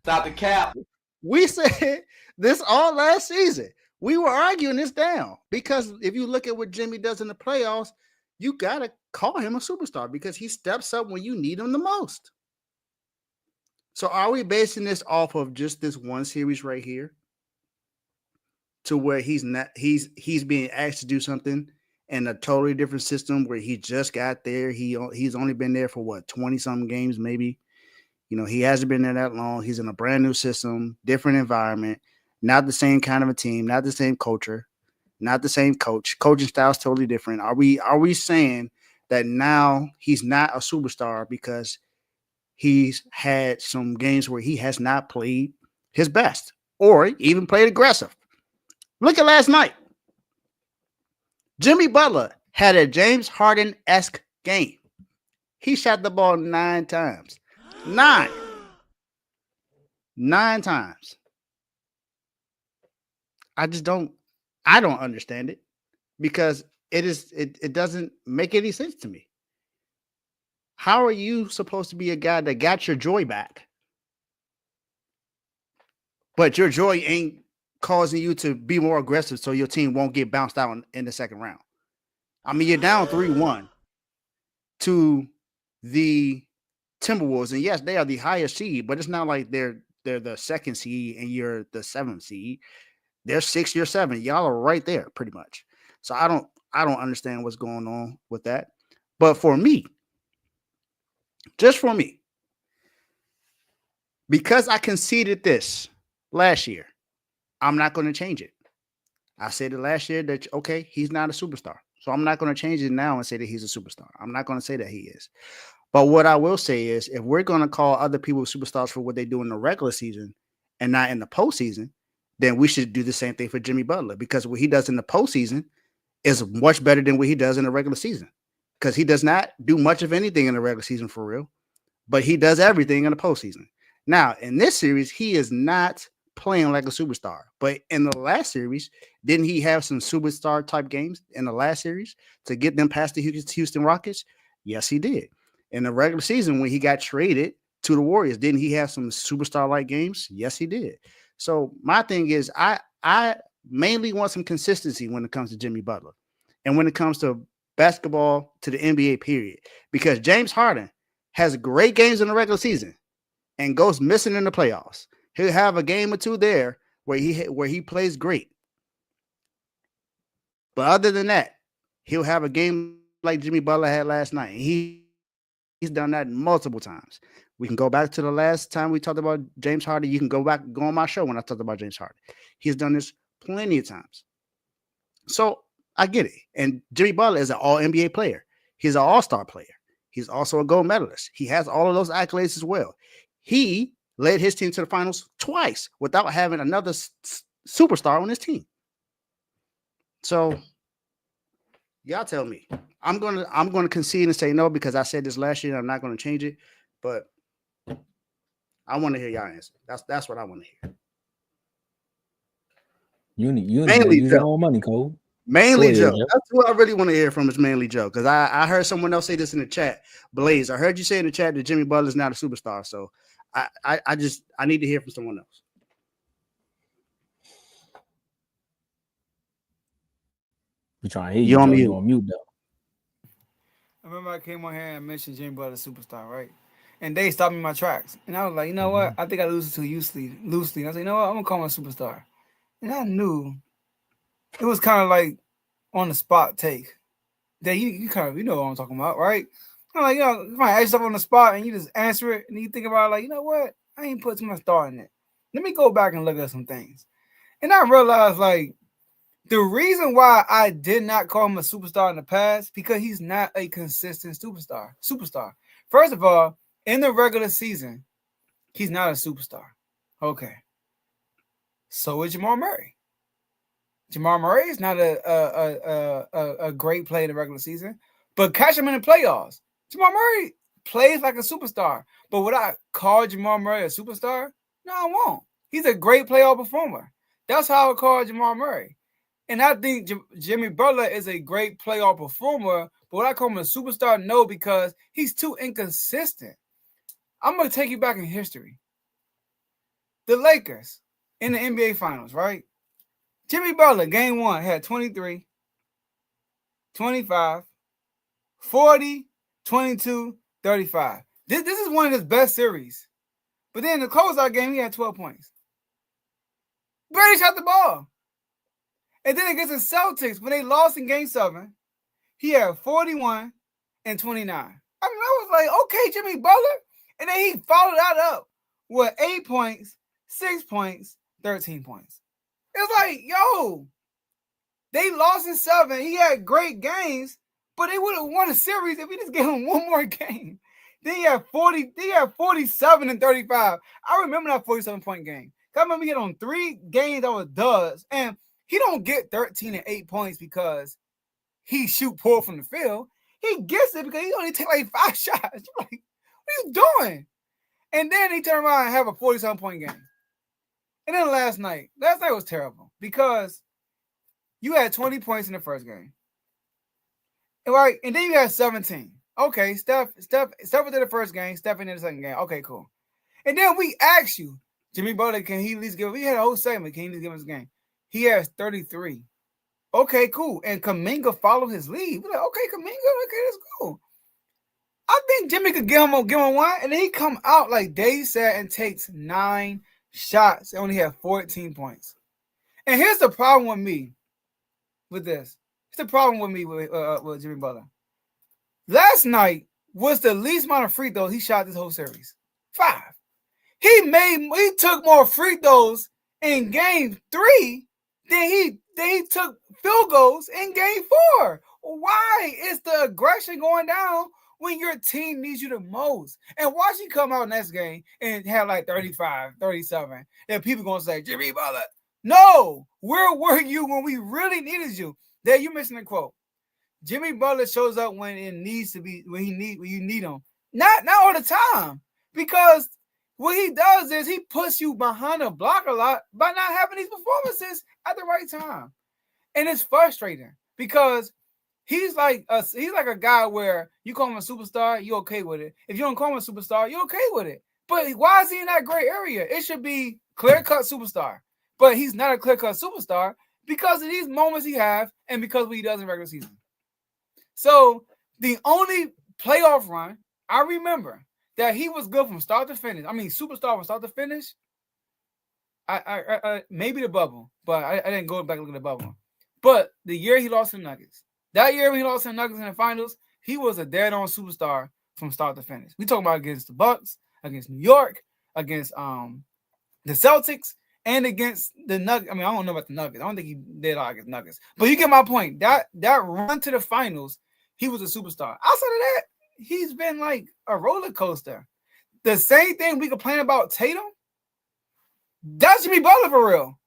Stop the cap. We said this all last season. We were arguing this down because if you look at what Jimmy does in the playoffs, you got to call him a superstar because he steps up when you need him the most. So are we basing this off of just this one series right here to where he's being asked to do something in a totally different system where he just got there? He's only been there for what, 20-something games maybe. You know, he hasn't been there that long. He's in a brand new system, different environment, not the same kind of a team, not the same culture, not the same coach. Coaching style is totally different. Are we saying that now he's not a superstar because he's had some games where he has not played his best or even played aggressive? Look at last night. Jimmy Butler had a James Harden-esque game. He shot the ball 9 times. 9 times. I don't understand it because it doesn't make any sense to me. How are you supposed to be a guy that got your joy back, but your joy ain't causing you to be more aggressive so your team won't get bounced out in the second round? I mean, you're down 3-1 to the Timberwolves, and yes, they are the highest seed, but it's not like they're the second seed and you're the 7th seed. They're 6, you're 7. Y'all are right there pretty much. So I don't understand what's going on with that. But for me, just for me, because I conceded this last year, I'm not going to change it. I said it last year that, okay, he's not a superstar. So I'm not going to change it now and say that he's a superstar. I'm not going to say that he is. But what I will say is if we're going to call other people superstars for what they do in the regular season and not in the postseason, then we should do the same thing for Jimmy Butler because what he does in the postseason is much better than what he does in the regular season because he does not do much of anything in the regular season for real, but he does everything in the postseason. Now, in this series, he is not playing like a superstar, but in the last series, didn't he have some superstar type games in the last series to get them past the Houston Rockets? Yes, he did. In the regular season, when he got traded to the Warriors, didn't he have some superstar-like games? Yes, he did. So my thing is I mainly want some consistency when it comes to Jimmy Butler and when it comes to basketball to the NBA period, because James Harden has great games in the regular season and goes missing in the playoffs. He'll have a game or two there where he plays great. But other than that, he'll have a game like Jimmy Butler had last night. He's done that multiple times. We can go back to the last time we talked about James Harden. You can go on my show when I talked about James Harden. He's done this plenty of times. So I get it. And Jimmy Butler is an all-NBA player. He's an all-star player. He's also a gold medalist. He has all of those accolades as well. He led his team to the finals twice without having another superstar on his team. So y'all tell me. I'm gonna concede and say no because I said this last year and I'm not gonna change it. But I want to hear y'all answer. That's what I want to hear. You need to use your own money, Cole. Mainly Joe. That's what I really want to hear from is mainly Joe. Because I heard someone else say this in the chat. Blaze, I heard you say in the chat that Jimmy Butler's not a superstar. So I need to hear from someone else. You trying to hear you on mute though. I remember I came on here and mentioned Jimmy Butler superstar, right? And they stopped me in my tracks. And I was like, you know what? I think I lose it too loosely. And I said, you know what? I'm going to call him a superstar. And I knew it was kind of like on the spot take. that you kind of know what I'm talking about, right? I'm like, you might ask stuff on the spot and you just answer it, and you think about it, like, you know what? I ain't put too much thought in it. Let me go back and look at some things, and I realized like the reason why I did not call him a superstar in the past because he's not a consistent superstar. First of all, in the regular season, he's not a superstar. Okay. So is Jamal Murray. Jamal Murray is not a great player in the regular season, but catch him in the playoffs. Jamal Murray plays like a superstar. But would I call Jamal Murray a superstar? No, I won't. He's a great playoff performer. That's how I would call Jamal Murray. And I think Jimmy Butler is a great playoff performer, but would I call him a superstar? No, because he's too inconsistent. I'm going to take you back in history. The Lakers in the NBA Finals, right? Jimmy Butler, game one, had 23, 25, 40, 22, 35. This is one of his best series. But then in the closeout game, he had 12 points. Brady shot the ball. And then against the Celtics, when they lost in game 7, he had 41 and 29. I mean, I was like, okay, Jimmy Butler. And then he followed that up with 8 points, 6 points, 13 points. It's like, yo, they lost in 7. He had great games, but they would have won a series if he just gave him one more game. Then he had 47 and 35. I remember that 47-point game. I remember he had on 3 games that was duds, and he don't get 13 and 8 points because he shoot poor from the field. He gets it because he only take like 5 shots. You're like, what are you doing? And then he turned around and have a 47-point game. And then last night was terrible because you had 20 points in the first game. Right? And then you had 17. Okay, Steph did the first game, Steph in the second game. Okay, cool. And then we asked you, Jimmy Butler, can he at least give, we had a whole segment, can he at least give us a game? He has 33. Okay, cool. And Kuminga followed his lead. We're like, okay, Kuminga, okay, that's cool. I think Jimmy could give him one, and then he come out like Dave said and takes 9 shots and only have 14 points. And here's the problem with me with this. Here's the problem with me with Jimmy Butler. Last night was the least amount of free throws he shot this whole series. 5. He took more free throws in game 3 than he took field goals in game 4. Why is the aggression going down when your team needs you the most? And watch you come out next game and have like 35, 37. And people going to say, Jimmy Butler. No, where were you when we really needed you? There, you missing a quote. Jimmy Butler shows up when it needs to be, when you need him. Not all the time. Because what he does is he puts you behind the block a lot by not having these performances at the right time. And it's frustrating because he's like a guy where you call him a superstar, you're okay with it. If you don't call him a superstar, you're okay with it. But why is he in that gray area? It should be clear-cut superstar. But he's not a clear-cut superstar because of these moments he has and because of what he does in regular season. So the only playoff run I remember that he was good from start to finish. I mean, superstar from start to finish. I maybe the bubble, but I didn't go back and look at the bubble. But the year he lost to the Nuggets, that year when he lost to the Nuggets in the finals, he was a dead-on superstar from start to finish. We talking about against the Bucks, against New York, against the Celtics, and against the Nuggets. I mean, I don't know about the Nuggets. I don't think he did all against Nuggets. But you get my point. That run to the finals, he was a superstar. Outside of that, he's been like a roller coaster. The same thing we complain about Tatum, that should be Butler for real.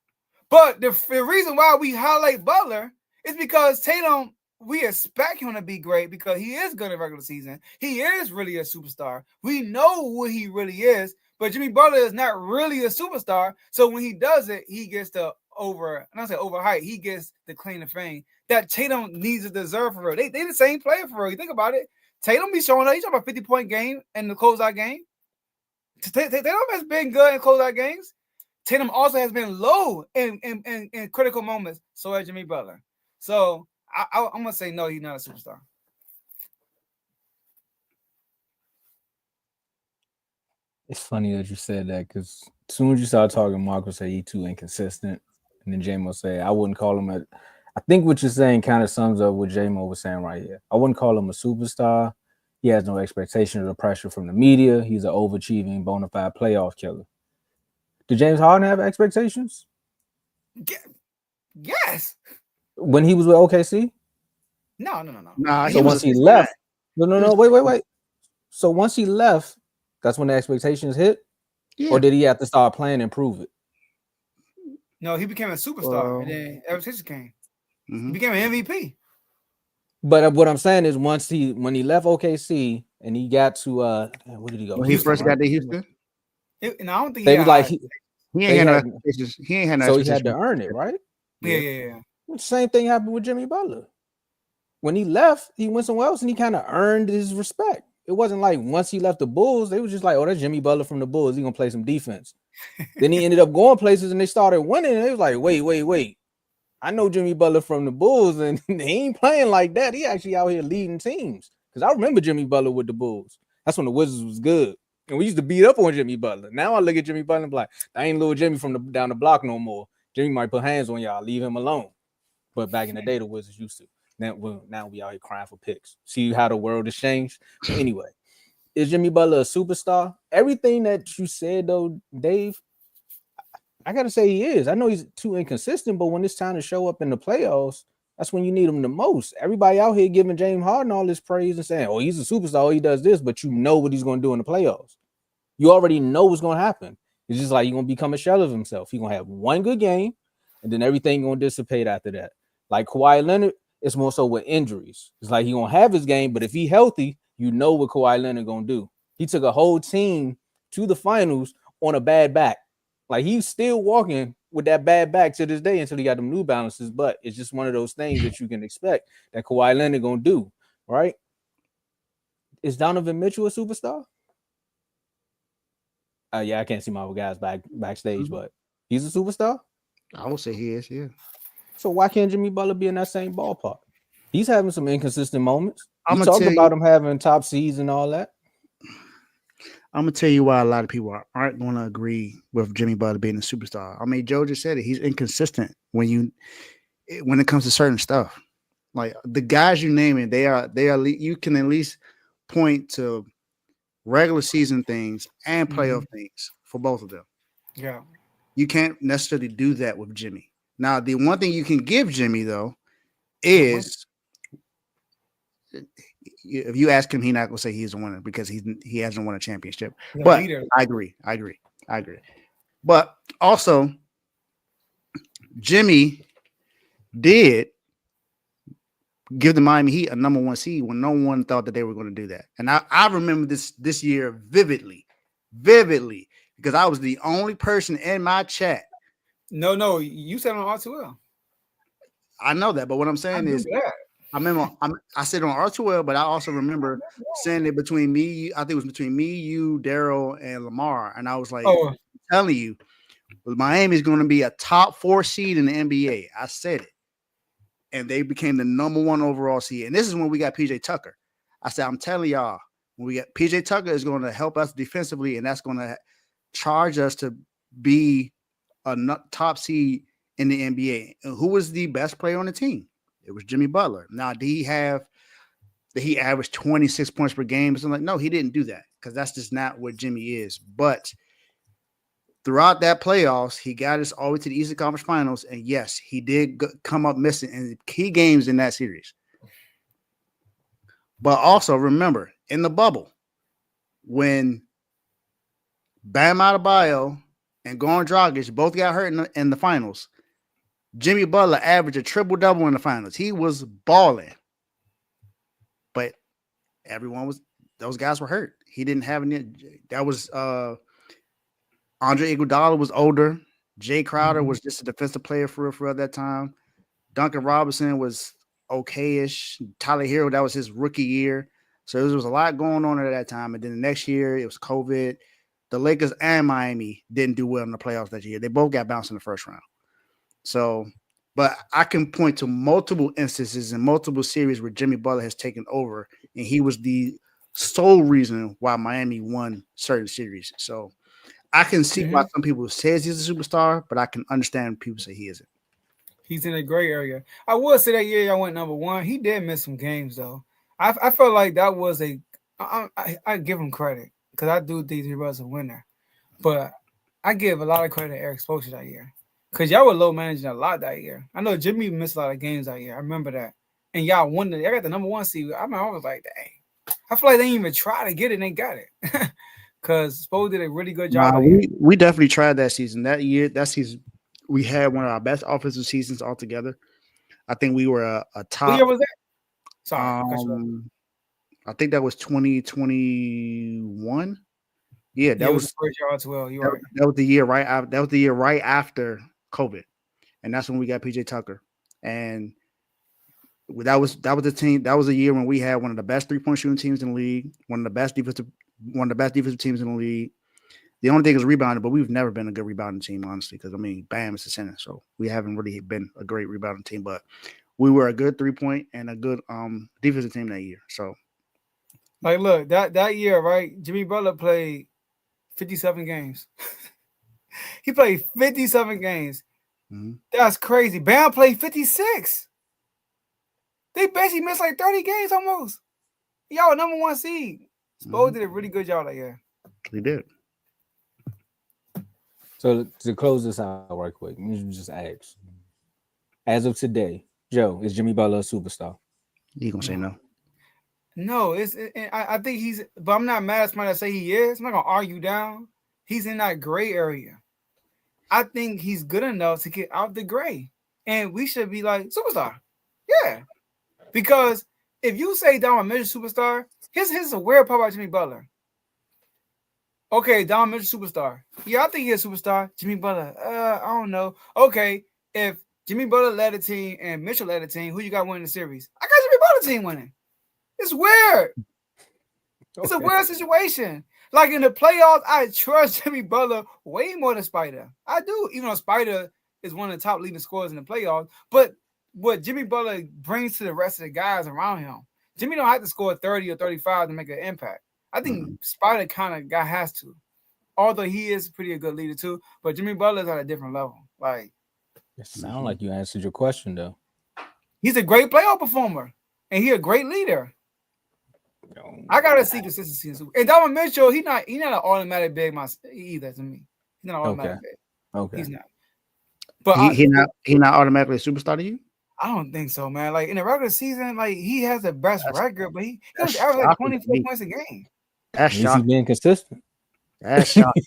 But the reason why we highlight Butler is because Tatum, we expect him to be great because he is good in regular season. He is really a superstar. We know what he really is, but Jimmy Butler is not really a superstar. So when he does it, he gets the overhype. He gets the claim to fame that Tatum needs to deserve for real. They the same player for real. You think about it. Tatum be showing up. He's talking about 50-point game in the closeout game. Tatum has been good in closeout games. Tatum also has been low in critical moments. So has Jimmy Butler. So I'm going to say no, he's not a superstar. It's funny that you said that because as soon as you started talking, Marco said he's too inconsistent. And then J-Mo said, I wouldn't call him I think what you're saying kind of sums up what J-Mo was saying right here. I wouldn't call him a superstar. He has no expectation or pressure from the media. He's an overachieving, bona fide playoff killer. Did James Harden have expectations Yes. when he was with OKC? No. Nah, So he was once a he six left, man. no, wait. So once he left, that's when the expectations hit, Yeah. or did he have to start playing and prove it? No, he became a superstar, and then expectations came. Mhm. He became an MVP. But what I'm saying is, when he left OKC and he got to where did he go? When he Houston, first right? got to Houston, And I don't think They was like he they ain't had no had, expectations. He ain't had no so he had expectations. to earn it, right? yeah. The same thing happened with Jimmy Butler. When he left, he went somewhere else and he kind of earned his respect. It wasn't like once he left the Bulls, they was just like, oh, that's Jimmy Butler from the Bulls. He gonna play some defense. Then he ended up going places and they started winning. And it was like, wait. I know Jimmy Butler from the Bulls, and he ain't playing like that. He actually out here leading teams. Because I remember Jimmy Butler with the Bulls. That's when the Wizards was good. And we used to beat up on Jimmy Butler. Now I look at Jimmy Butler and be like, I ain't little Jimmy from down the block no more. Jimmy might put hands on y'all, leave him alone. But back in the day, the Wizards used to. Now we out here crying for picks. See how the world has changed? But anyway, is Jimmy Butler a superstar? Everything that you said, though, Dave, I gotta say he is. I know he's too inconsistent, but when it's time to show up in the playoffs, that's when you need him the most. Everybody out here giving James Harden all this praise and saying, "Oh, he's a superstar. He does this," but you know what he's going to do in the playoffs. You already know what's going to happen. It's just like he's going to become a shell of himself. He's going to have one good game, and then everything going to dissipate after that. Like Kawhi Leonard, it's more so with injuries. It's like he's going to have his game, but if he's healthy, you know what Kawhi Leonard going to do. He took a whole team to the finals on a bad back. Like he's still walking with that bad back to this day until he got them New Balances. But it's just one of those things that you can expect that Kawhi Leonard gonna do, right? Is Donovan Mitchell a superstar? Yeah, I can't see my guys backstage, but he's a superstar. I would say he is. Yeah. So why can't Jimmy Butler be in that same ballpark? He's having some inconsistent moments. I'm You gonna talked tell about him having top seeds and all that. I'm gonna tell you why a lot of people aren't going to agree with Jimmy Butler being a superstar. I mean, Joe just said it. He's inconsistent when it comes to certain stuff. Like the guys you naming, they are. You can at least point to regular season things and playoff things for both of them. Yeah. You can't necessarily do that with Jimmy. Now, the one thing you can give Jimmy though is if you ask him, he's not gonna say he's a winner because he hasn't won a championship. But I agree. But also, Jimmy did give the Miami Heat a number one seed when no one thought that they were going to do that. And I remember this year vividly, because I was the only person in my chat. No, you said on R2L. I know that, but what I'm saying is, I remember I said on R2L, but I also remember saying it between me. I think it was between me, you, Daryl, and Lamar, and I was like, I'm telling you, Miami is going to be a top 4 seed in the NBA. I said it, and they became the number 1 overall seed. And this is when we got PJ Tucker. I said, I'm telling y'all, when we get PJ Tucker is going to help us defensively, and that's going to charge us to be a top seed in the NBA. And who was the best player on the team? It was Jimmy Butler. Now, did he averaged 26 points per game? So I'm like, no, he didn't do that because that's just not what Jimmy is. But throughout that playoffs, he got us all the way to the Eastern Conference Finals. And yes, he did come up missing in key games in that series. But also remember, in the bubble, when Bam Adebayo and Goran Dragic both got hurt in the finals, Jimmy Butler averaged a triple-double in the finals. He was balling. But those guys were hurt. He didn't have any. That was Andre Iguodala was older. Jay Crowder was just a defensive player for that time. Duncan Robinson was okay-ish. Tyler Hero, that was his rookie year. So there was a lot going on at that time. And then the next year, it was COVID. The Lakers and Miami didn't do well in the playoffs that year. They both got bounced in the first round. So, but I can point to multiple instances and multiple series where Jimmy Butler has taken over, and he was the sole reason why Miami won certain series. So I can see why some people say he's a superstar, but I can understand people say he isn't. He's in a gray area. I would say that year y'all went number one. He did miss some games though. I felt like that was I give him credit because I do think he was a winner, but I give a lot of credit to Eric Spoelstra that year because y'all were low managing a lot that year. I know Jimmy missed a lot of games that year. I remember that, and y'all won. I got the number one seed. I was like, dang. I feel like they didn't even try to get it and they got it because Spo did a really good job. We definitely tried that season. That season, we had one of our best offensive seasons altogether. I think we were a top. What year was that? Sorry, I think that was 2021. Yeah, that was the first year as well. You're right. That was the year right after. That was the year right after COVID, and that's when we got PJ Tucker. And that was the team. That was a year when we had one of the best 3-point shooting teams in the league, one of the best defensive teams in the league. The only thing is rebounding, but we've never been a good rebounding team, honestly, because Bam is the center, so we haven't really been a great rebounding team. But we were a good 3-point and a good defensive team that year. So, like, look, that year, right? Jimmy Butler played 57 games. He played 57 games. Mm-hmm. That's crazy. Bam played 56. They basically missed like 30 games almost. Y'all number one seed. Spo did a really good job that year. He did. So to close this out right quick, let me just ask. As of today, Joe, is Jimmy Butler a superstar? You gonna say no? No, I think he's, but I'm not mad at somebody that say he is. I'm not gonna argue down. He's in that gray area. I think he's good enough to get out the gray, and we should be like superstar. Yeah, because if you say Donovan Mitchell superstar, here's a weird part about Jimmy Butler. Okay, Donovan Mitchell superstar. Yeah, I think he's a superstar. Jimmy Butler, I don't know. Okay, if Jimmy Butler led a team and Mitchell led a team, who you got winning the series? I got Jimmy Butler team winning. It's weird. It's a weird situation. Like in the playoffs, I trust Jimmy Butler way more than Spider. I do, even though Spider is one of the top leading scorers in the playoffs. But what Jimmy Butler brings to the rest of the guys around him, Jimmy don't have to score 30 or 35 to make an impact. I think Spider kind of guy has to, although he is pretty a good leader too. But Jimmy Butler's at a different level. Like, it sounds like you answered your question though. He's a great playoff performer, and he's a great leader. I gotta see consistency. And Donovan Mitchell, he's not an automatic big either to me. He's not automatic big. Okay. He's not. But he not automatically a superstar to you? I don't think so, man. Like in the regular season, like he has the best record, but he was averaging like 24 points a game. That's shocking. He's being consistent. That's shocking.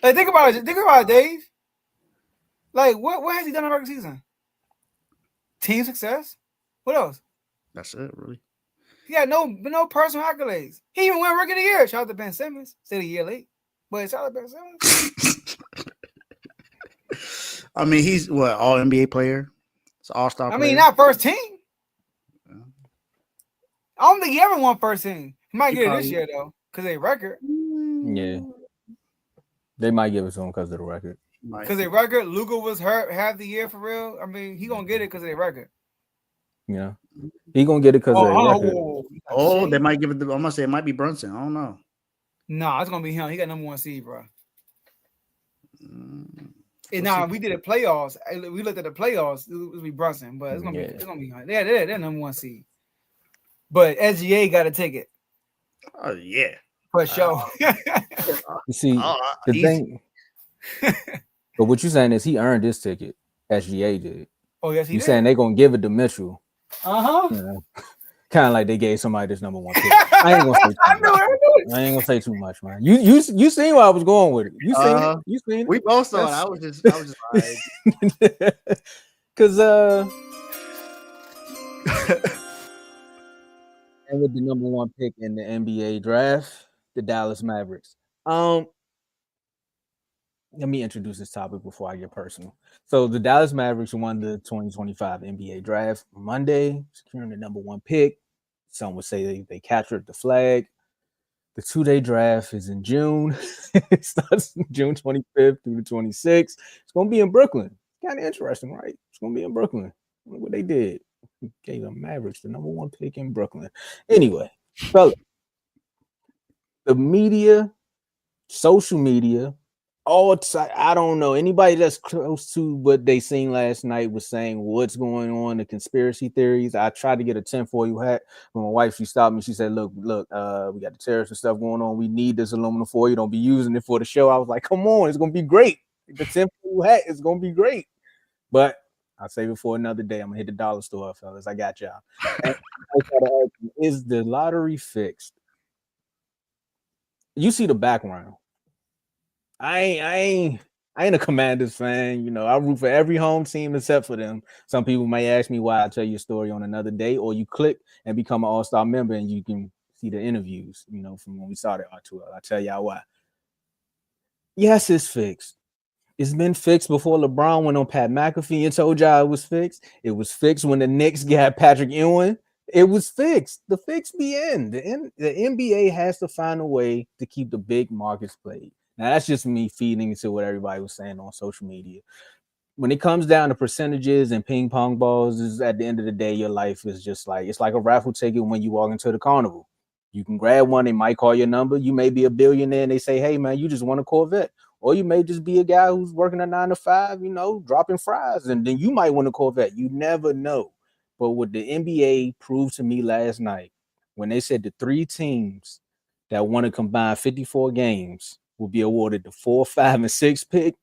Like think about it, Dave. Like what has he done in the regular season? Team success. What else? That's it, really. He got no personal accolades. He even won Rookie of the Year. Shout out to Ben Simmons. Stayed a year late, but shout out to Ben Simmons. I mean, he's what, all NBA player? It's all-star player. I mean, not first team. Yeah. I don't think he ever won first team. He might get it this year though, because they record. Yeah, they might give it to him because of the record. Because they record, Luka was hurt half the year for real. I mean, he gonna get it because of their record. Yeah, he gonna get it because of their record. Oh, they might give it. I'm gonna say it might be Brunson. I don't know. Nah, it's gonna be him. He got number one seed, bro. And we did the playoffs. We looked at the playoffs. It was be Brunson, but it's gonna be him. They're number one seed. But SGA got a ticket. Oh yeah, for sure. You see, the thing. But what you're saying is he earned this ticket. SGA did. Oh yes, he did. You saying they gonna give it to Mitchell? You know, kind of like they gave somebody this number one pick. I ain't gonna say too much. I ain't gonna say too much, man. You seen where I was going with it. You seen it. You seen it. We both saw it. I was just like, because and with the number one pick in the NBA draft, the Dallas Mavericks. Let me introduce this topic before I get personal. So the Dallas Mavericks won the 2025 NBA draft Monday, securing the number one pick. Some would say they captured the flag. The 2-day draft is in June. It starts June 25th through the 26th. It's going to be in Brooklyn. Kind of interesting, right? It's going to be in Brooklyn. Look what they did. Gave the Mavericks the number one pick in Brooklyn. Anyway, fella, the media, social media, I don't know. Anybody that's close to what they seen last night was saying what's going on, the conspiracy theories. I tried to get a tinfoil hat, but my wife, she stopped me. She said, look, we got the terrorist and stuff going on. We need this aluminum foil. You don't be using it for the show. I was like, come on, it's gonna be great. The tinfoil hat is gonna be great. But I'll save it for another day. I'm gonna hit the dollar store, fellas. I got y'all. And is the lottery fixed? You see the background. I ain't a Commanders fan. You know, I root for every home team except for them. Some people may ask me why. I'll tell you a story on another day, or you click and become an all-star member and you can see the interviews, you know, from when we started R2L. I'll tell y'all why. Yes, it's fixed. It's been fixed before LeBron went on Pat McAfee and told y'all it was fixed. It was fixed when the Knicks got Patrick Ewing. It was fixed. The fix be in. The NBA has to find a way to keep the big markets played. Now, that's just me feeding into what everybody was saying on social media. When it comes down to percentages and ping pong balls, is at the end of the day, your life is just like, it's like a raffle ticket when you walk into the carnival. You can grab one, they might call your number. You may be a billionaire and they say, hey, man, you just won a Corvette. Or you may just be a guy who's working a 9 to 5, you know, dropping fries, and then you might win a Corvette. You never know. But what the NBA proved to me last night, when they said the 3 teams that want to combine 54 games will be awarded the 4, 5, and 6 pick,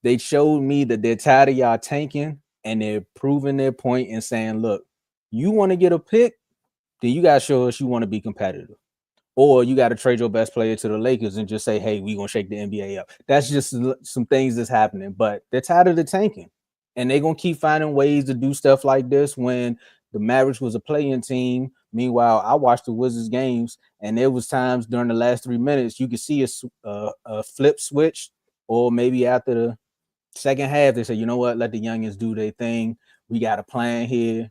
they showed me that they're tired of y'all tanking, and they're proving their point and saying, look, you want to get a pick, then you got to show us you want to be competitive. Or you got to trade your best player to the Lakers and just say, hey, we're going to shake the NBA up. That's just some things that's happening. But they're tired of the tanking. And they're going to keep finding ways to do stuff like this when the Mavericks was a play-in team. Meanwhile, I watched the Wizards games, and there was times during the last 3 minutes you could see a flip switch, or maybe after the second half, they say, you know what, let the youngins do their thing. We got a plan here.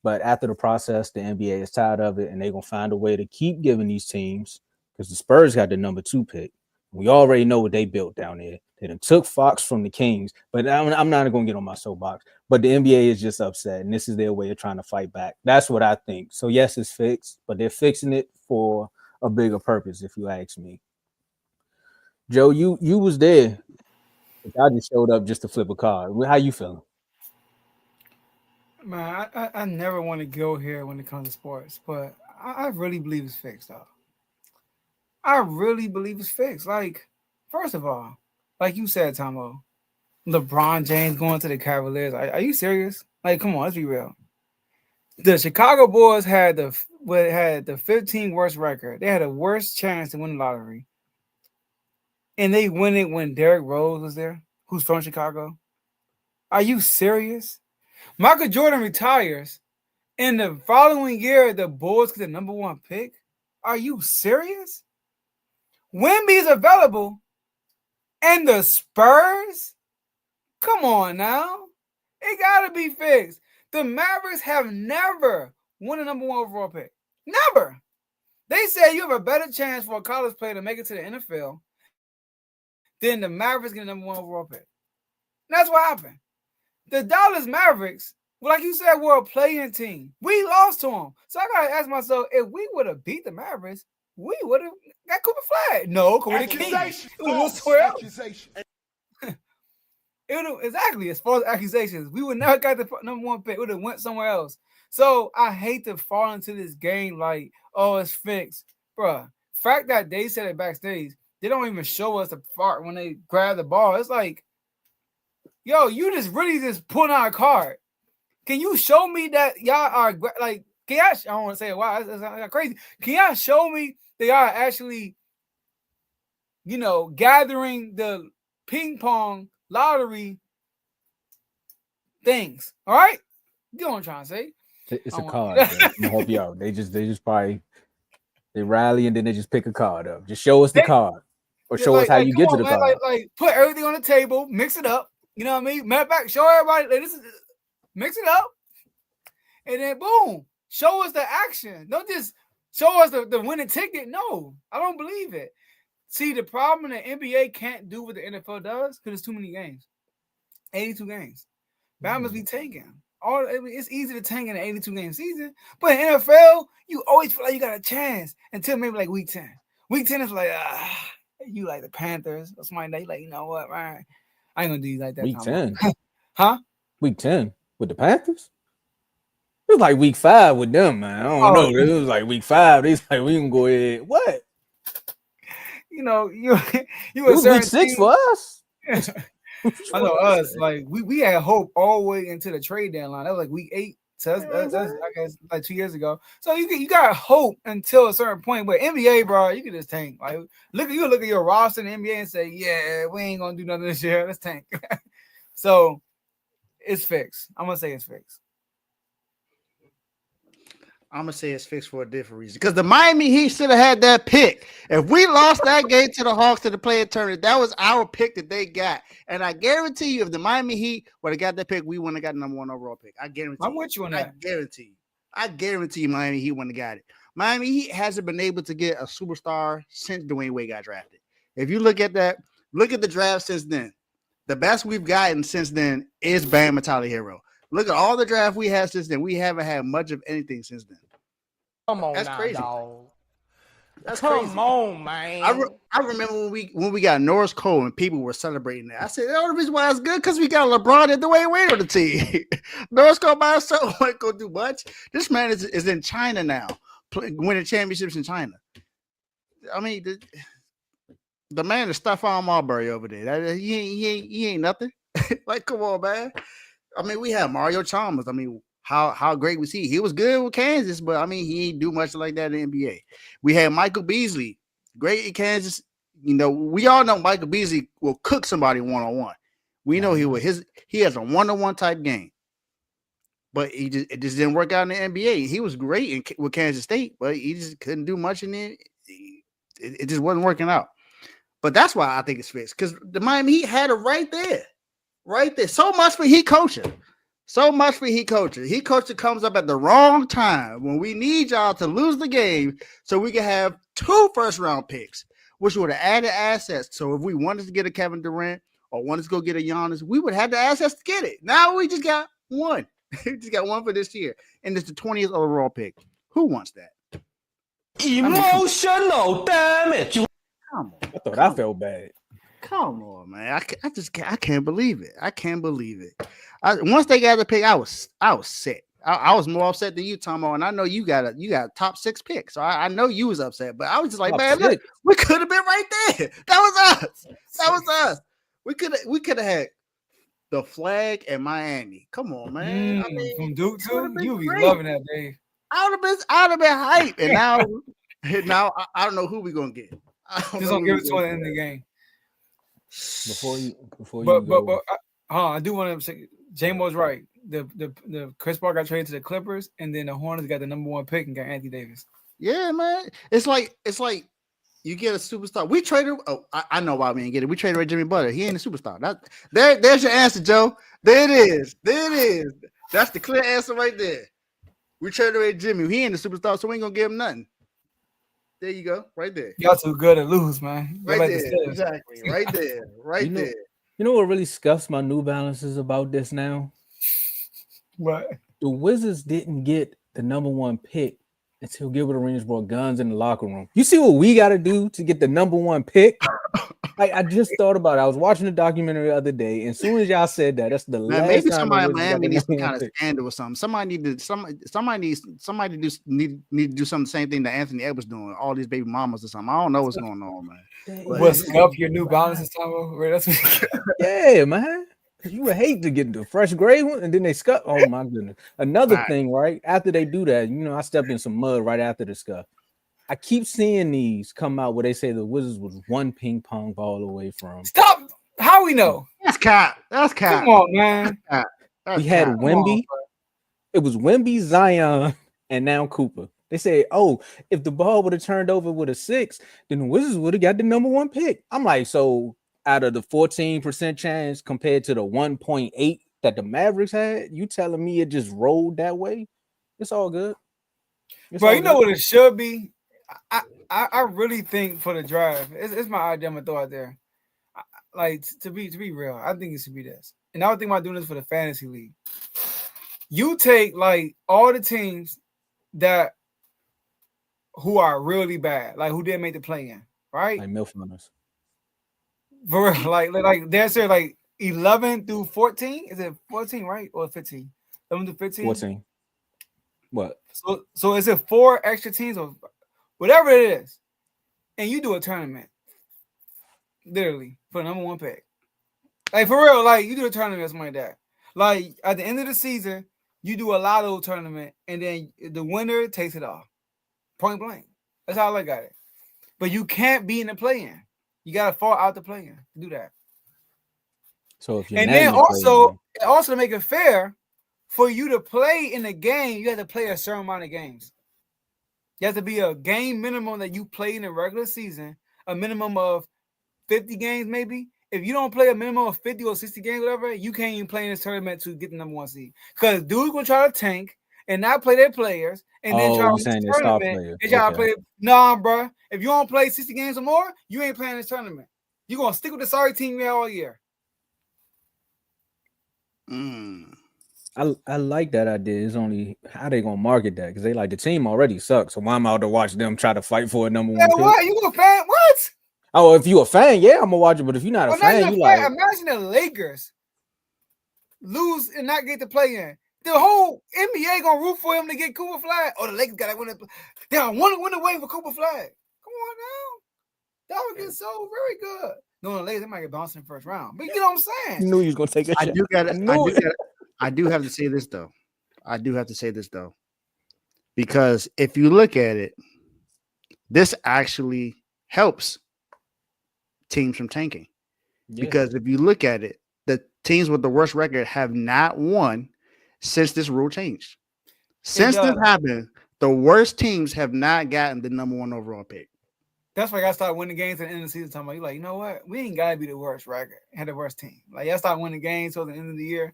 But after the process, the NBA is tired of it, and they're going to find a way to keep giving these teams, because the Spurs got the number 2 pick. We already know what they built down there. They done took Fox from the Kings, but I'm not going to get on my soapbox. But the NBA is just upset, and this is their way of trying to fight back. That's what I think. So, yes, it's fixed, but they're fixing it for a bigger purpose, if you ask me. Joe, you was there. I just showed up just to flip a card. How you feeling? Man, I never want to go here when it comes to sports, but I really believe it's fixed, though. I really believe it's fixed. Like, first of all, like you said, Tomo, LeBron James going to the Cavaliers. Are you serious? Like, come on, let's be real. The Chicago Bulls had the 15th worst record. They had the worst chance to win the lottery, and they win it when Derrick Rose was there, who's from Chicago. Are you serious? Michael Jordan retires. In the following year, the Bulls get the number 1 pick. Are you serious? Wemby's available, and the Spurs? Come on now. It got to be fixed. The Mavericks have never won a number 1 overall pick. Never. They say you have a better chance for a college player to make it to the NFL than the Mavericks get a number 1 overall pick. And that's what happened. The Dallas Mavericks, like you said, were a playing team. We lost to them. So I got to ask myself, if we would have beat the Mavericks, we would have got Cooper Flag. No, accusation. It was somewhere else. Exactly, as far as accusations, we would never got the number 1 pick. We would have went somewhere else. So I hate to fall into this game like, oh, it's fixed. Bruh, fact that they said it backstage, they don't even show us the part when they grab the ball. It's like, yo, you just really just put out a card. Can you show me that y'all are like? Can y'all? I don't want to say wow, that's crazy. Can y'all show me they are actually, gathering the ping pong lottery things? All right, you know what I'm trying to say? It's a card. I'm gonna help you out. They just probably they rally and then they just pick a card up. Just show us the card, or show us how you get to the card. Like put everything on the table, mix it up. You know what I mean? Matter of fact, show everybody. Like, mix it up, and then boom, show us the action. Don't just show us the winning ticket. No, I don't believe it. See, the problem the NBA can't do what the NFL does because it's too many games. 82 games. Bama's be tanking. It's easy to tank in an 82-game season, but in NFL, you always feel like you got a chance until maybe like week 10. Week 10 is like, you like the Panthers or something like that. Like, you know what, man? I ain't gonna do you like that. Week 10. Huh? Week 10 with the Panthers? It was like week 5 with them, man. I don't know. It was like week 5. They like, we can go ahead. What? You know, you it was week 6 for us. I know us. Like we had hope all the way into the trade deadline. That was like week 8. So that's I guess like 2 years ago. So you got hope until a certain point. But NBA, bro, you can just tank. Like look at your roster in the NBA and say, yeah, we ain't gonna do nothing this year. Let's tank. So it's fixed. I'm gonna say it's fixed. I'm gonna say it's fixed for a different reason. Because the Miami Heat should have had that pick. If we lost that game to the Hawks to the play-in tournament, that was our pick that they got. And I guarantee you, if the Miami Heat would have got that pick, we wouldn't have got the number 1 overall pick. I guarantee. I'm with you on that. I guarantee you, Miami Heat wouldn't have got it. Miami Heat hasn't been able to get a superstar since Dwayne Wade got drafted. If you look at that, look at the draft since then. The best we've gotten since then is Bam and Tyler Hero. Look at all the draft we had since then. We haven't had much of anything since then. Come on, that's now, crazy. Dog. That's Come crazy. on, man. I remember when we got Norris Cole and people were celebrating that. I said, the only reason why it's good because we got LeBron and Dwayne Wade on the team. Norris Cole by himself ain't gonna do much. This man is in China now, winning championships in China. I mean, the man is Stephon Marbury over there. He ain't nothing. Like, come on, man. I mean, we have Mario Chalmers. I mean, how great was he? He was good with Kansas, but I mean, he ain't do much like that in the NBA. We had Michael Beasley, great in Kansas. You know, we all know Michael Beasley will cook somebody one-on-one. We know he has a one-on-one type game, but it just didn't work out in the NBA. He was great with Kansas State, but he just couldn't do much in it. It just wasn't working out. But that's why I think it's fixed, because the Miami Heat had it right there. So much for Heat coaching. Heat coaching comes up at the wrong time when we need y'all to lose the game so we can have 2 first-round picks, which would have added assets. So if we wanted to get a Kevin Durant or wanted to go get a Giannis, we would have the assets to get it. Now we just got 1. We just got 1 for this year, and it's the 20th overall pick. Who wants that? Emotional damage. Come on. I thought I felt bad. Come on, man. I can't believe it. Once they got the pick, I was sick. I was more upset than you, Tomo, and I know you got a top 6 pick, so I know you was upset. But I was just like, man, look, we could have been right there. That was us. We could have had the Flag and Miami. Come on, man. I mean, from Duke too. You be loving that, Dave. I would have been hyped, and now I don't know who we gonna get. Just don't give it to the end of the game. Before you I do want to say J-Mo's right. The Chris Paul got traded to the Clippers, and then the Hornets got the number 1 pick and got Anthony Davis. Yeah, man. It's like you get a superstar. We traded. Oh, I know why we didn't get it. We traded Jimmy Butler. He ain't a superstar. There's your answer, Joe. There it is. That's the clear answer right there. We traded away Jimmy. He ain't a superstar, so we ain't gonna give him nothing. There you go, right there. Y'all too good to lose, man. Right there, exactly. Right there, there. You know what really scuffs my New Balances about this now? What? The Wizards didn't get the number 1 pick until Gilbert Arenas brought guns in the locker room. You see what we got to do to get the number 1 pick? Like, I just thought about it. I was watching a documentary the other day, and as soon as y'all said that, that's the last maybe time. Somebody in Miami needs some kind of scandal or something. Somebody need to do something the same thing that Anthony Edwards doing. All these baby mamas or something. I don't know what's going on, man. What's up your New Balances, Tomo? Yeah, man. You would hate to get the fresh gray one, and then they scuff. Oh my goodness! Another thing, right after they do that, I stepped in some mud right after the scuff. I keep seeing these come out where they say the Wizards was 1 ping pong ball away from. Stop! How we know? That's cap. Come on, man. We had Wemby. It was Wemby, Zion, and now Cooper. They say, oh, if the ball would have turned over with a 6, then the Wizards would have got the number 1 pick. I'm like, so out of the 14% chance compared to the 1.8 that the Mavericks had, you telling me it just rolled that way? It's all good. Bro, you know what it should be? I really think for the draft, it's my idea. I'm gonna throw out there. To be real, I think it should be this. And I was thinking about doing this for the fantasy league. You take like all the teams who are really bad, like who didn't make the play-in, right? Like MILF runners. For real, like they're saying like 11 through 14. Is it 14, right? Or 15? 11 to 15? 14. What? So is it 4 extra teams or whatever it is? And you do a tournament. Literally, for the #1 pick. Like for real, like you do a tournament or something like that. Like at the end of the season, you do a lotto tournament, and then the winner takes it all. Point blank. That's how I look at it. But you can't be in the play-in. You gotta fall out the play-in to do that. So if you're And not then in the play-in, also to make it fair, for you to play in a game, you have to play a certain amount of games. You have to be a game minimum that you play in the regular season, a minimum of 50 games, maybe. If you don't play a minimum of 50 or 60 games, whatever, you can't even play in this tournament to get the #1 seed. Because dudes gonna try to tank and not play their players, and then try to you win saying this they're star tournament. players. They try to Okay. play. Nah, bro. If you don't play 60 games or more, you ain't playing this tournament. You're gonna stick with the sorry team you had all year. I like that idea. It's only how they gonna market that because they like the team already sucks. So why am I out to watch them try to fight for a #1 Yeah, pick? what? You a fan? What? Oh, if you a fan, yeah, I'm gonna watch it. But if you're not a Well, now fan, you're a you fan. like, Imagine the Lakers lose and not get to play in. The whole NBA gonna root for him to get Cooper Flag. Oh, the Lakers gotta win it. They are one away for Cooper Flag. Come on now. That would get so very good. No, the Lakers, they might get bounced in the first round. But you know what I'm saying? you knew you was gonna take a shot. I do have to say this though. Because if you look at it, this actually helps teams from tanking. Yeah. Because if you look at it, the teams with the worst record have not won since this rule changed. Since this happened, the worst teams have not gotten the #1 overall pick. That's why I gotta start winning games at the end of the season. Talking about you like, you know what? We ain't gotta be the worst record, had the worst team. Like y'all start winning games till the end of the year.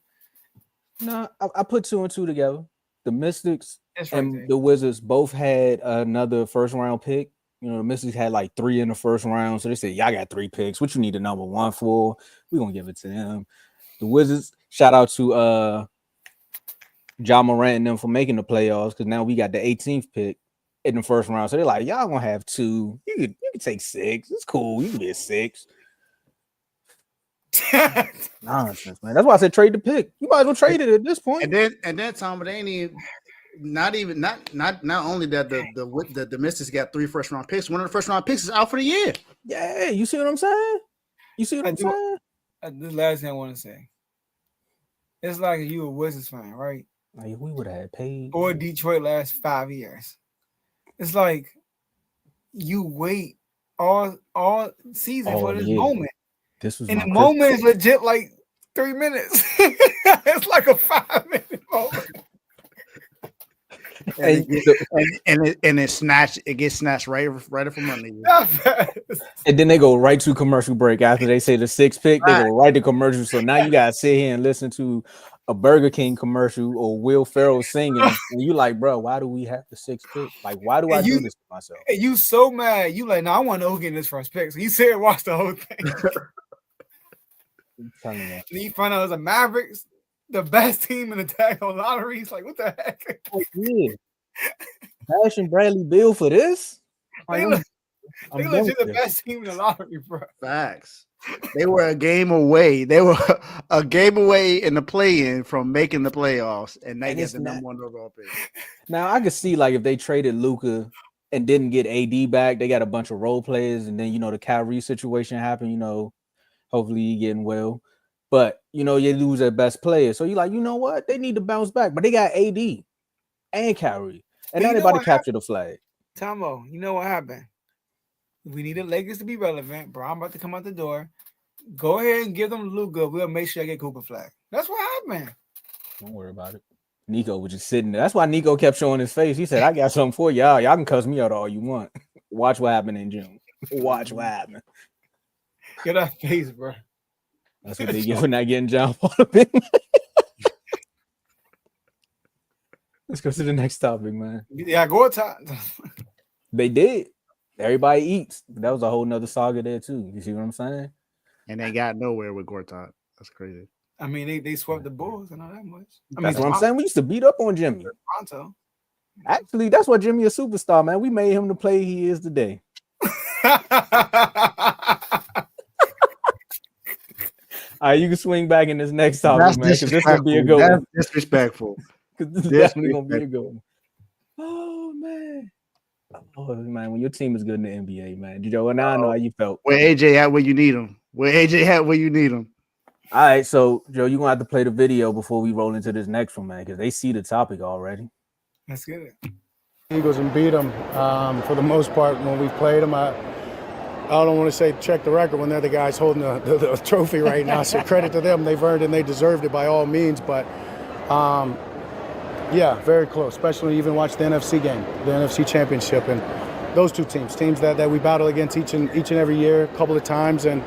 No, I put 2 and 2 together. The Mystics That's right and there. the Wizards both had another first round pick. You know, the Mystics had like 3 in the first round. So they said, y'all got 3 picks. What you need a #1 for? We're gonna give it to them. The Wizards, shout out to Ja Morant and them for making the playoffs because now we got the 18th pick in the first round. So they're like, y'all gonna have 2. You could take 6. It's cool. You can be a 6. Nonsense, man. That's why I said trade the pick. You might as well trade it at this point. And then Tom, but they ain't even not only that the Mystics got 3 first round picks. One of the first round picks is out for the year. Yeah, you see what I'm saying? You see what I'm saying? This last thing I want to say. It's like you a Wizards fan, right? Like we would have had paid. Or Detroit last 5 years. It's like you wait all season for this moment. This was and the moment is legit like 3 minutes. It's like a 5-minute moment. And it gets snatched right from under you. And then they go right to commercial break after they say the 6th pick. They go right to commercial. So now you gotta sit here and listen to a Burger King commercial or Will Ferrell singing, and you like, bro, why do we have the 6th pick? Like, why do I do this to myself? And you so mad. You like, no, I want to know who getting this first pick. So you sit and watch the whole thing. And you find out it was a Mavericks, the best team in the tag on lottery. He's like, what the heck? Oh, yeah. Bashing Bradley Beal for this? They legit the best team in the lottery, bro. Facts. They were a game away. They were a game away in the play-in from making the playoffs, and they get the #1 overall pick. Now I could see like if they traded Luka and didn't get AD back, they got a bunch of role players, and then the Kyrie situation happened. Hopefully he getting well, but you lose their best player, so you like, you know what? They need to bounce back, but they got AD and Kyrie, and now they about to capture the flag. Tomo, you know what happened? We need the Lakers to be relevant. Bro, I'm about to come out the door. Go ahead and give them Luka. We'll make sure I get Cooper Flag. That's what happened. Don't worry about it. Nico was just sitting there. That's why Nico kept showing his face. He said, I got something for y'all. Y'all can cuss me out all you want. Watch what happened in June. Watch what happened. Get that face, bro. That's what they get for not getting John Paul a big man. Let's go to the next topic, man. Yeah, go top. They did. Everybody eats. That was a whole nother saga there too. You see what I'm saying? And they got nowhere with Gortat. That's crazy. I mean, they swept the Bulls. I know that much. That's what I'm saying. We used to beat up on Jimmy. Pronto. Actually, that's why Jimmy a superstar, man. We made him the player he is today. All right, you can swing back in this next topic, That's man, because this gonna be a good That's one. disrespectful. 'Cause this is definitely gonna be a good one. Oh man. Oh man, when your team is good in the NBA, man. Joe, and now I know how you felt. Where AJ at where you need him. Where AJ at where you need him. All right, so Joe, you're gonna have to play the video before we roll into this next one, man, because they see the topic already. Let's get it. Eagles and beat them for the most part when we've played them. I don't want to say check the record when they're the guys holding the trophy right now. So credit to them. They've earned and they deserved it by all means. But, yeah, very close, especially even watch the NFC game, the NFC Championship. And those two teams that we battle against each and every year a couple of times. And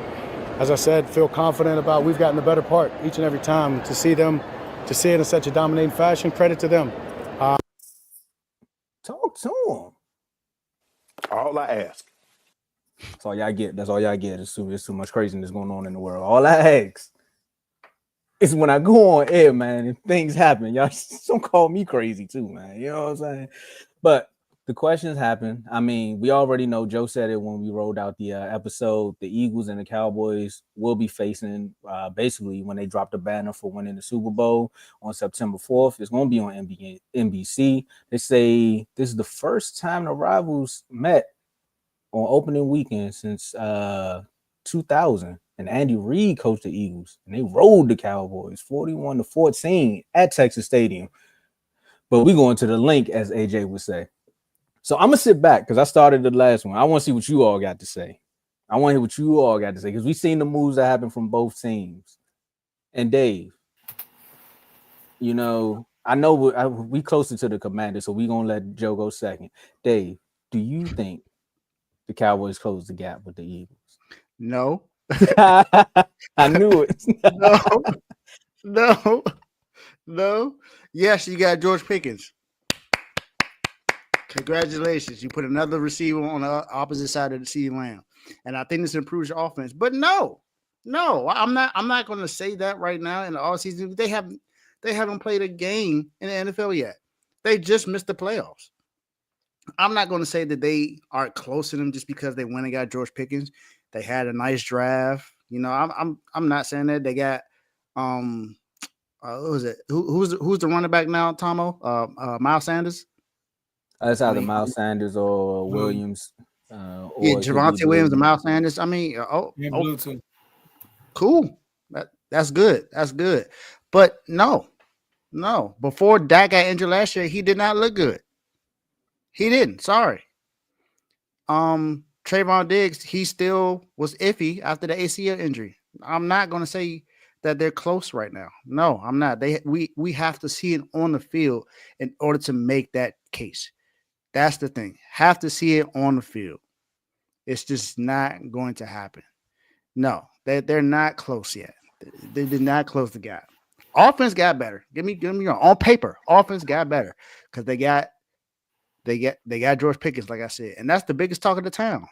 as I said, feel confident about we've gotten the better part each and every time. To see it in such a dominating fashion, credit to them. Talk to him. All I ask. That's all y'all get. That's all y'all get. It's too much craziness going on in the world. All I ask is when I go on air, man, and things happen. Y'all don't call me crazy too, man. You know what I'm saying? But the questions happen. I mean, we already know. Joe said it when we rolled out the episode. The Eagles and the Cowboys will be facing basically when they drop the banner for winning the Super Bowl on September 4th. It's going to be on NBC. They say this is the first time the rivals met on opening weekend since 2000. And Andy Reid coached the Eagles, and they rolled the Cowboys 41-14 at Texas Stadium. But we going to the link, as AJ would say. So I'm gonna sit back because I started the last one. I want to see what you all got to say. I want to hear what you all got to say because we've seen the moves that happen from both teams. And Dave, you know, I know we closer to the Commanders, so we're gonna let Joe go second. Dave, do you think the Cowboys close the gap with the Eagles? No. I knew it. No. Yes, you got George Pickens. Congratulations. You put another receiver on the opposite side of the CeeDee Lamb. And I think this improves your offense. But no, I'm not going to say that right now in the offseason. They haven't played a game in the NFL yet. They just missed the playoffs. I'm not going to say that they are close to them just because they went and got George Pickens. They had a nice draft. You know, I'm not saying that. They got who is it? Who's the running back now, Tomo? Miles Sanders? That's either Miles Sanders or Williams. Javonte Williams and Miles Sanders. I mean, cool. That's good. That's good. But no. Before Dak got injured last year, he did not look good. He didn't. Sorry. Trayvon Diggs, he still was iffy after the ACL injury. I'm not going to say that they're close right now. No, I'm not. We have to see it on the field in order to make that case. That's the thing. Have to see it on the field. It's just not going to happen. No, they're not close yet. They did not close the gap. Offense got better. Give me wrong. On paper, offense got better because they got George Pickens, like I said, and that's the biggest talk of the town.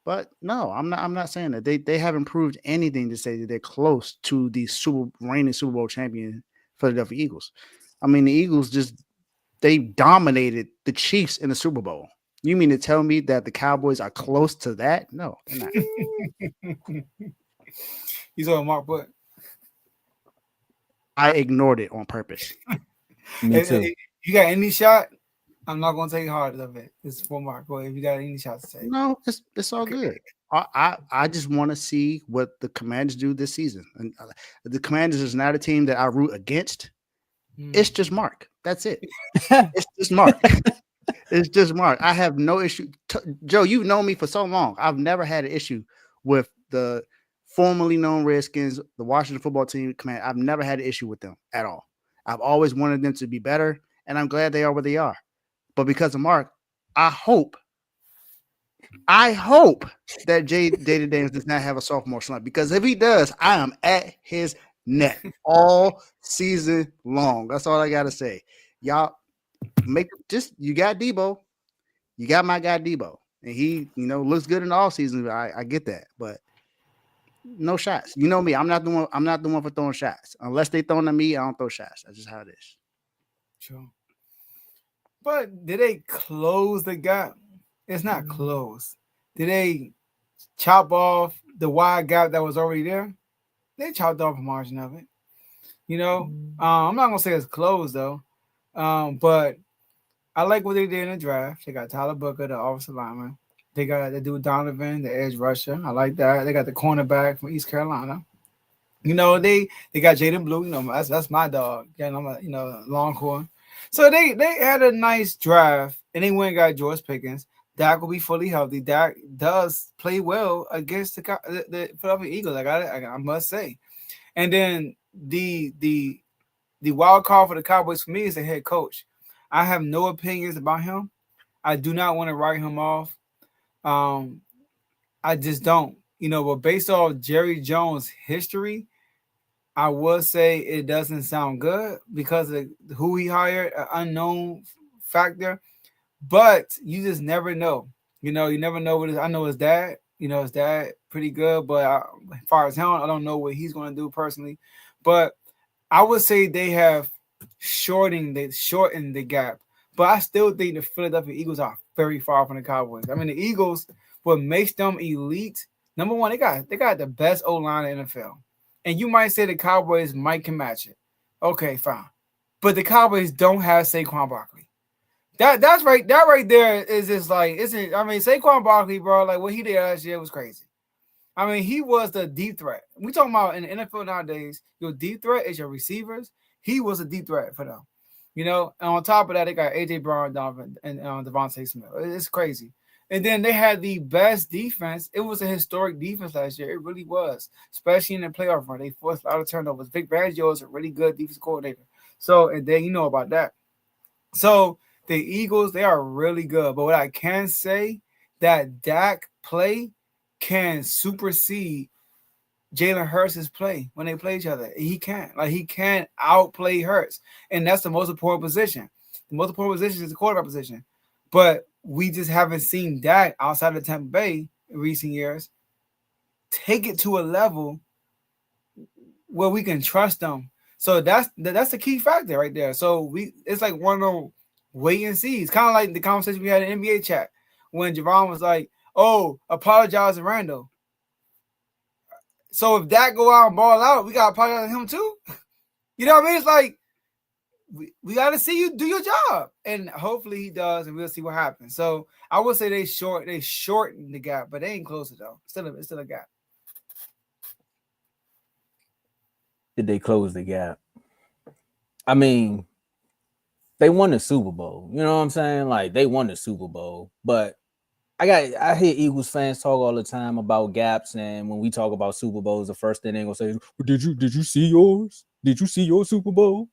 But no, I'm not saying that they haven't proved anything to say that they're close to the reigning Super Bowl champion Philadelphia Eagles. I mean, the Eagles they dominated the Chiefs in the Super Bowl. You mean to tell me that the Cowboys are close to that? No, they're not. He's on Mark, but I ignored it on purpose. Me too. You got any shot? I'm not gonna take hard of it. It's for Mark. But if you got any shots to take, no, it's all good. I just want to see what the Commanders do this season. And the Commanders is not a team that I root against. It's just Mark. That's it. It's just Mark. It's just Mark. I have no issue. Joe, you've known me for so long. I've never had an issue with the formerly known Redskins, the Washington football team command. I've never had an issue with them at all. I've always wanted them to be better, and I'm glad they are where they are. But because of Mark, I hope that Jaden Daniels does not have a sophomore slump, because if he does, I am at his neck all season long. That's all I got to say. Y'all you got Debo. You got my guy Debo. And he, looks good in the offseason. I get that. But no shots. You know me. I'm not the one for throwing shots. Unless they throwing at me, I don't throw shots. That's just how it is. Sure. But did they close the gap? It's not close. Did they chop off the wide gap that was already there? they chopped off a margin of it. You know, I'm not gonna say it's closed though, but I like what they did in the draft. They got Tyler Booker, the offensive lineman. They got the dude Donovan, the edge rusher. I like that. They got the cornerback from East Carolina. You know, they got Jaden Blue. You know, that's my dog. Yeah, I'm a Longhorn. So they had a nice draft, and they went and got George Pickens. Dak will be fully healthy. Dak does play well against the Philadelphia Eagles. I must say. And then the wild card for the Cowboys for me is the head coach. I have no opinions about him. I do not want to write him off. I just don't. You know, but based off Jerry Jones' history, I will say it doesn't sound good because of who he hired, an unknown factor. But you just never know. You know, you never know I know his dad. You know, his dad pretty good, but as far as him, I don't know what he's going to do personally. But I would say they have shortened the gap. But I still think the Philadelphia Eagles are very far from the Cowboys. I mean, the Eagles, what makes them elite, number one, they got the best O-line in the NFL. And you might say the Cowboys can match it. Okay, fine. But the Cowboys don't have Saquon Barkley. That's right. That right there is just like, isn't I mean, Saquon Barkley, bro, like what he did last year was crazy. I mean, he was the deep threat. We talking about in the NFL nowadays, your deep threat is your receivers. He was a deep threat for them. You know, and on top of that, they got AJ Brown, Donovan, and Devontae Smith. It's crazy. And then they had the best defense. It was a historic defense last year. It really was, especially in the playoff run. They forced a lot of turnovers. Vic Fangio is a really good defense coordinator. So, and then you know about that. So the Eagles, they are really good. But what I can say, that Dak play can supersede Jalen Hurts' play when they play each other. He can't outplay Hurts. And that's the most important position. The most important position is the quarterback position. But we just haven't seen Dak outside of Tampa Bay in recent years take it to a level where we can trust them. So that's the key factor right there. So it's like one of those wait and see. It's kind of like the conversation we had in NBA chat when Javon was like, "Oh, apologize to Randall." So if Dak go out and ball out, we got to apologize to him too. You know what I mean? It's like we got to see you do your job, and hopefully he does, and we'll see what happens. So I would say they shorten the gap, but they ain't closer though. It's still a gap. Did they close the gap? I mean, they won the Super Bowl. You know what I'm saying? Like they won the Super Bowl, but I hear Eagles fans talk all the time about gaps, and when we talk about Super Bowls, the first thing they're gonna say is, "Did you see yours? Did you see your Super Bowl?"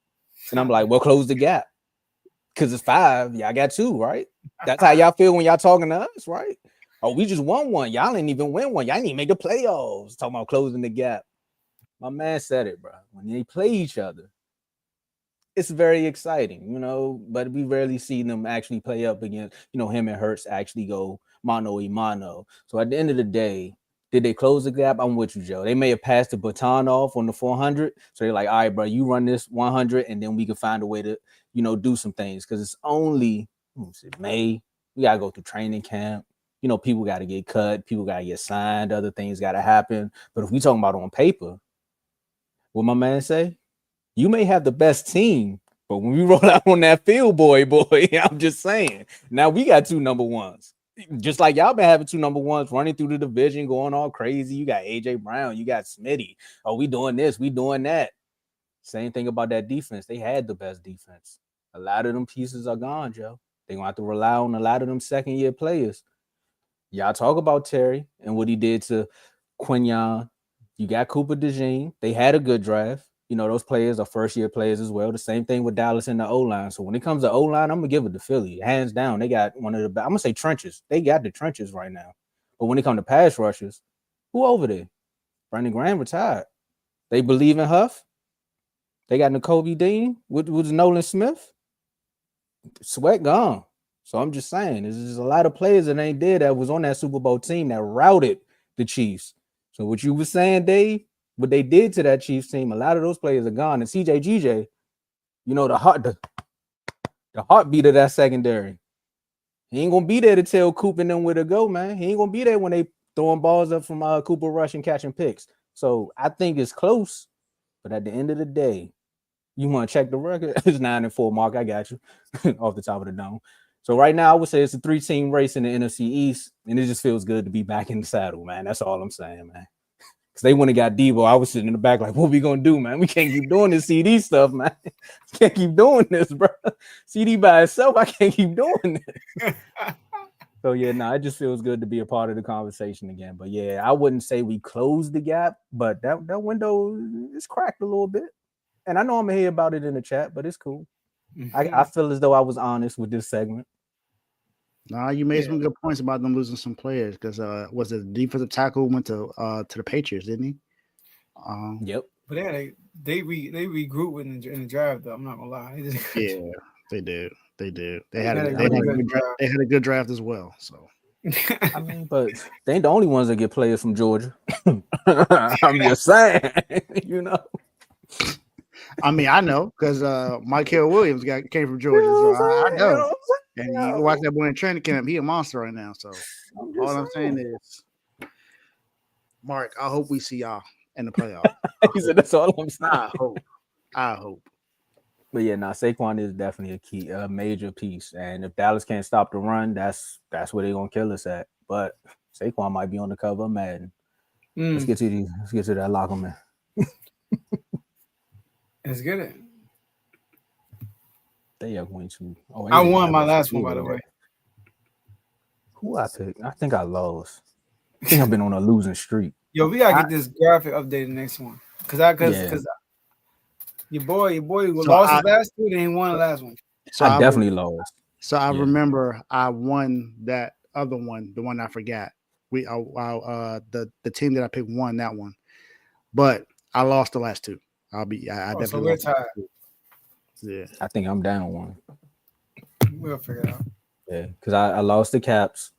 And I'm like, "Well, close the gap, because it's 5. Y'all got 2, right? That's how y'all feel when y'all talking to us, right? Oh, we just won one. Y'all didn't even win one. Y'all didn't even make the playoffs. Talking about closing the gap. My man said it, bro. When they play each other, it's very exciting, you know, but we rarely see them actually play up against, you know, him and Hurts actually go mano a mano. So at the end of the day, did they close the gap? I'm with you, Joe. They may have passed the baton off on the 400. So they're like, all right, bro, you run this 100 and then we can find a way to, you know, do some things. Because it's only May. We got to go through training camp. You know, people got to get cut. People got to get signed. Other things got to happen. But if we talking about on paper, what my man say? You may have the best team, but when we roll out on that field, boy, I'm just saying. Now we got 2 number ones. Just like y'all been having 2 number ones running through the division, going all crazy. You got AJ Brown, you got Smitty. Oh, we doing this, we doing that. Same thing about that defense. They had the best defense. A lot of them pieces are gone, Joe. They're gonna have to rely on a lot of them second-year players. Y'all talk about Terry and what he did to Quinyon. You got Cooper DeJean. They had a good draft. You know, those players are first-year players as well. The same thing with Dallas in the O-line. So when it comes to O-line, I'm going to give it to Philly. Hands down, they got one of the – I'm going to say trenches. They got the trenches right now. But when it comes to pass rushers, who over there? Brandon Graham retired. They believe in Huff. They got N'Kobe Dean with Nolan Smith. Sweat gone. So I'm just saying, there's just a lot of players that ain't there that was on that Super Bowl team that routed the Chiefs. So what you were saying, Dave, what they did to that Chiefs team, a lot of those players are gone. And CJ, you know, the heartbeat of that secondary. He ain't gonna be there to tell Coop and them where to go, man. He ain't gonna be there when they throwing balls up from Cooper Rush and catching picks. So I think it's close, but at the end of the day, you want to check the record? It's 9-4, Mark. I got you off the top of the dome. So right now, I would say it's a 3-team race in the NFC East, and it just feels good to be back in the saddle, man. That's all I'm saying, man. Because they went and got Debo. I was sitting in the back like, what we going to do, man? We can't keep doing this CD stuff, man. Can't keep doing this, bro. CD by itself, I can't keep doing this. So, yeah, it just feels good to be a part of the conversation again. But, yeah, I wouldn't say we closed the gap, but that window is cracked a little bit. And I know I'm going to hear about it in the chat, but it's cool. I feel as though I was honest with this segment. Nah, you made some good points about them losing some players because was it the defensive tackle went to the Patriots, didn't he? Yep. But they regrouped in the draft though. I'm not gonna lie. Yeah, they did. They had a good draft as well. So I mean, but they ain't the only ones that get players from Georgia. I'm just saying, you know. I mean, I know because Michael Williams came from Georgia, so I know. And you can watch that boy in training camp. He a monster right now. So all I'm saying is, Mark, I hope we see y'all in the playoffs. He said that's all I'm saying. I hope. But yeah, Saquon is definitely a major piece. And if Dallas can't stop the run, that's where they're gonna kill us at. But Saquon might be on the cover of Madden. Let's get to that locker, man. Let's get it. They are going to. I won my last one, by the way. Who I picked? I think I lost. I think I've been on a losing streak. Yo, we gotta get this graphic updated next one. Cause your boy lost his last two, then he won the last one. So I definitely lost. So I remember I won that other one, the one I forgot. The team that I picked won that one, but I lost the last two. I definitely. So we're tied. Yeah, I think I'm down one. We'll figure it out. Yeah, because I lost the Caps.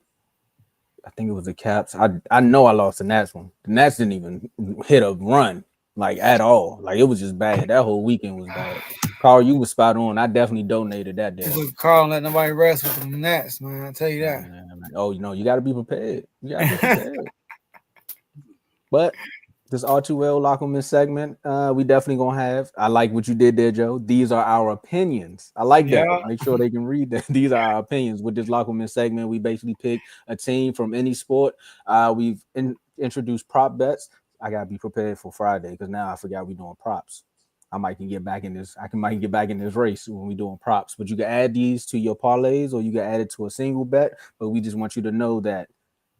I think it was the Caps. I know I lost the Nats one. The Nats didn't even hit a run like at all. Like it was just bad. That whole weekend was bad. Carl, you was spot on. I definitely donated that day. Carl, let nobody rest with the Nats, man. I tell you that. Oh, you got to be prepared. You got to be prepared. But this R2L Lockelman segment, we definitely gonna have. I like what you did there, Joe. These are our opinions. I like that. Make sure they can read that. These are our opinions. With this Lockelman segment, we basically pick a team from any sport. We've introduced prop bets. I gotta be prepared for Friday because now I forgot we doing props. I might can get back in this. Might get back in this race when we doing props. But you can add these to your parlays or you can add it to a single bet. But we just want you to know that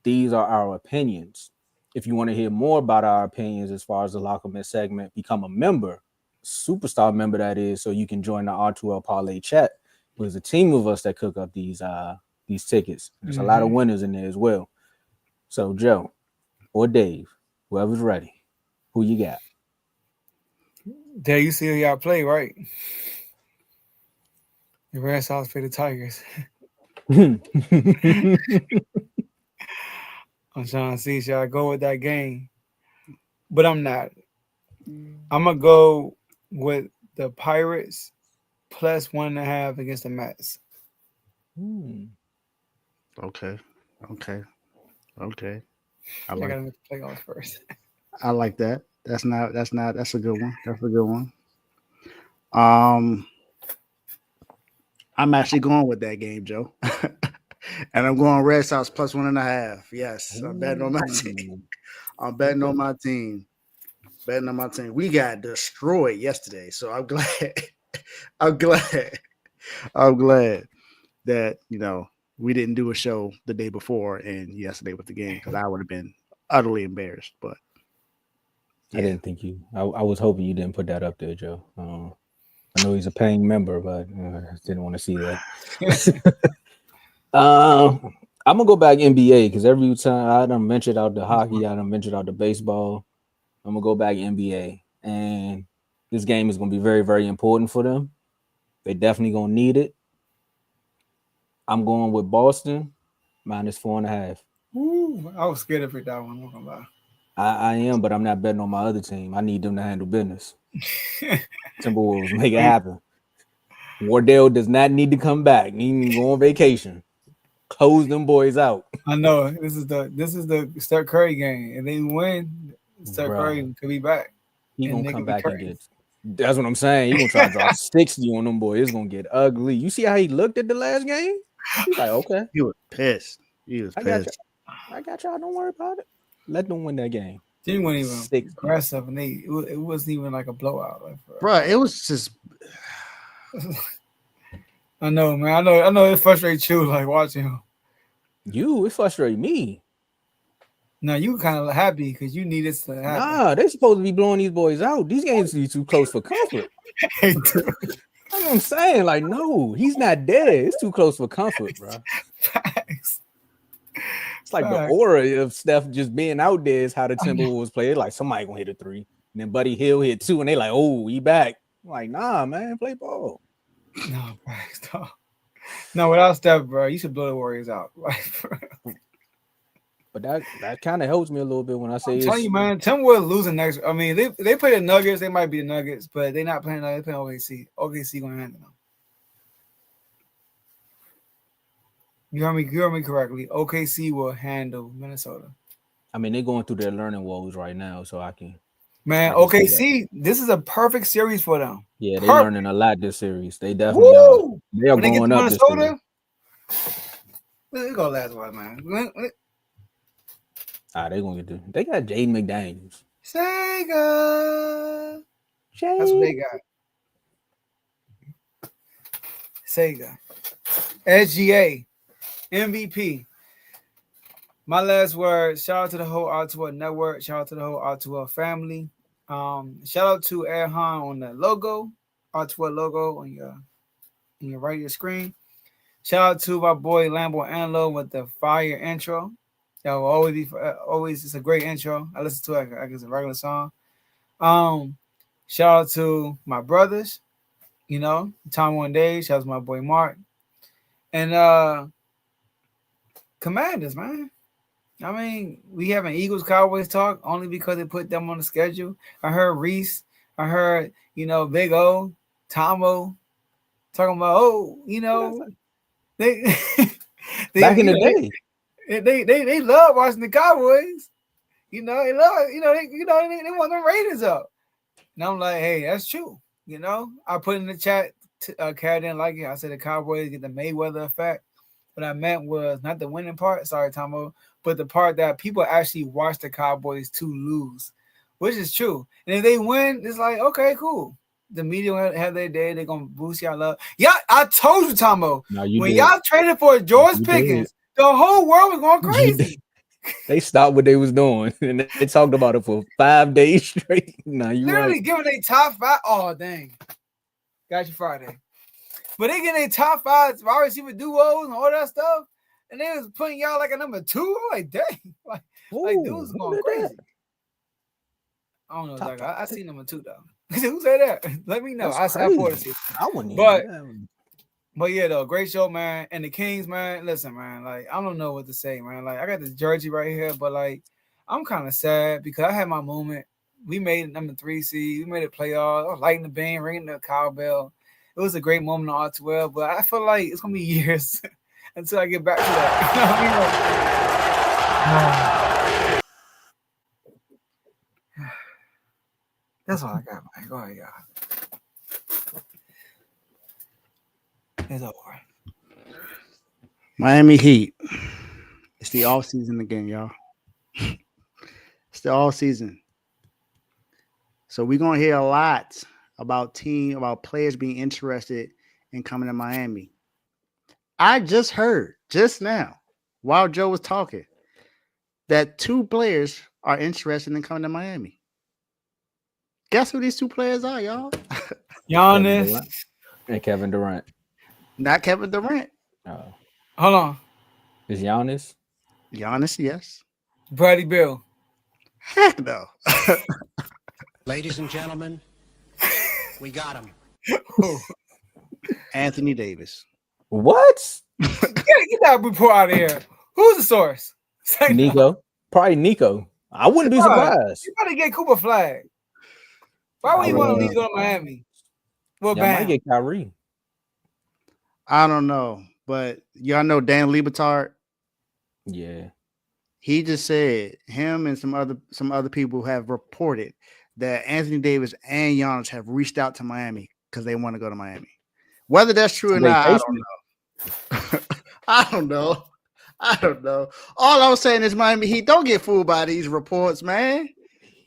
these are our opinions. If you want to hear more about our opinions as far as the Lockerman segment, become a member, superstar member that is, so you can join the R2L Parlay chat. There's a team of us that cook up these tickets. There's a lot of winners in there as well. So Joe or Dave, whoever's ready, who you got? There you see who y'all play, right? The Red Sox play the Tigers. I'm trying to see should I go with that game, but I'm not. I'm gonna go with the Pirates plus 1.5 against the Mets. Okay. I gotta make the playoffs first. I like that. That's a good one. That's a good one. I'm actually going with that game, Joe. And I'm going Red Sox plus 1.5. Yes, I'm betting on my team. I'm betting on my team. We got destroyed yesterday, so I'm glad. I'm glad that we didn't do a show the day before and yesterday with the game because I would have been utterly embarrassed. But I didn't think you. I was hoping you didn't put that up there, Joe. I know he's a paying member, but I didn't want to see that. I'm gonna go back NBA because every time I done ventured out to hockey, I done ventured out to baseball. I'm gonna go back NBA, and this game is gonna be very, very important for them. They definitely gonna need it. I'm going with Boston minus 4.5. Ooh, I was scared to pick that one. I'm not gonna lie. I am, but I'm not betting on my other team. I need them to handle business. Timberwolves make it happen. Wardell does not need to come back. He need to go on vacation. Close them boys out. I know this is the Steph Curry game. If they win, Steph Bruh. Curry could be back. He And gonna they come could be back and curtains. get. That's what I'm saying. He gonna try to drop 60 on them boys. It's gonna get ugly. You see how he looked at the last game? He's like, okay, He was pissed. He was I got pissed. you. I got y'all. Don't worry about it. Let them win that game. They weren't even 60. aggressive, and it wasn't even like a blowout. Like, Bro, it was just I know, man. I know. It frustrates you, like watching him. It frustrated me. Now you kind of happy because you need this to happen. Nah, they supposed to be blowing these boys out. These games be too close for comfort. Hey, dude. That's what I'm saying. Like, no, he's not dead. It's too close for comfort, bro. Facts. It's like the aura of Steph just being out there is how the Timberwolves play. Like somebody gonna hit a 3, and then Buddy Hill hit 2, and they like, oh, he back. I'm like, nah, man, play ball. No, facts, no. No, without Steph, bro, you should blow the Warriors out. Like, But that kind of helps me a little bit when I say I'm telling you, man, Timberwolves losing next. I mean, they play the Nuggets. They might be the Nuggets, but they're not playing. They're playing OKC. OKC gonna handle them. You heard me correctly. OKC will handle Minnesota. I mean, they're going through their learning woes right now, so I can. Man, I can OKC, this is a perfect series for them. Yeah, they're learning a lot this series. They definitely are. They are going up this series. It's gonna last one, man. They're gonna get this. They got Jaden McDaniels. Sega. That's what they got. Sega. SGA. MVP. My last word. Shout out to the whole R2L network. Shout out to the whole R2L family. Shout out to Erhan on the logo, R2L logo on your right of your screen. Shout out to my boy Lambo Anlo with the fire intro. That will always be always. It's a great intro. I listen to it like it's a regular song. Shout out to my brothers. Tomo and Dave. Shout out to my boy Mark. And Commanders, man. I mean, we having Eagles Cowboys talk only because they put them on the schedule. I heard Reese. I heard, Big O, Tomo talking about, they back in the day. They love watching the Cowboys. They love, they want them ratings up. And I'm like, hey, that's true. I put in the chat, Kat didn't like it. I said the Cowboys get the Mayweather effect. What I meant was not the winning part, sorry, Tomo, but the part that people actually watch the Cowboys to lose, which is true. And if they win, it's like, okay, cool. The media will have their day. They're going to boost y'all up. Yeah, I told you, Tomo. When y'all traded for George Pickens, the whole world was going crazy. They stopped what they was doing, and they talked about it for 5 days straight. Nah, you literally right. Giving a top 5. Oh, dang. Got you Friday. But they getting a top 5 wide receiver duos and all that stuff. And they was putting y'all like a number 2. I'm like, dang. Like dudes going crazy. I don't know, Zach. I see number 2 though. Who said that? Let me know. I wouldn't see. I wouldn't. But yeah, though, great show, man. And the Kings, man. Listen, man. Like, I don't know what to say, man. Like, I got this jersey right here, but like, I'm kind of sad because I had my moment. We made it number 3 seed. We made it playoffs. I was lighting the band, ringing the cowbell. It was a great moment on R12, but I feel like it's gonna be years until I get back to that. That's all I got, man. Go ahead, y'all. It's over. Miami Heat. It's the all season again, y'all. It's the all season. So we're gonna hear a lot about players being interested in coming to Miami. I just heard just now, while Joe was talking, that 2 players are interested in coming to Miami. Guess who these 2 players are, y'all? Giannis and Kevin Durant. Not Kevin Durant. Oh. Hold on. Is Giannis? Giannis, yes. Bradley Beal. Heck no. Ladies and gentlemen, we got him. Anthony Davis. What? Get that report out of here. Who's the source? Nico. Probably Nico. I wouldn't be surprised. You better get Cooper Flag. Why would you want to go to Miami? Well, I might get Kyrie. I don't know, but y'all know Dan Lebitard. Yeah. He just said him and some other people have reported that Anthony Davis and Giannis have reached out to Miami because they want to go to Miami. Whether that's true or not, I don't know. I don't know. I don't know. All I'm saying is Miami Heat, don't get fooled by these reports, man.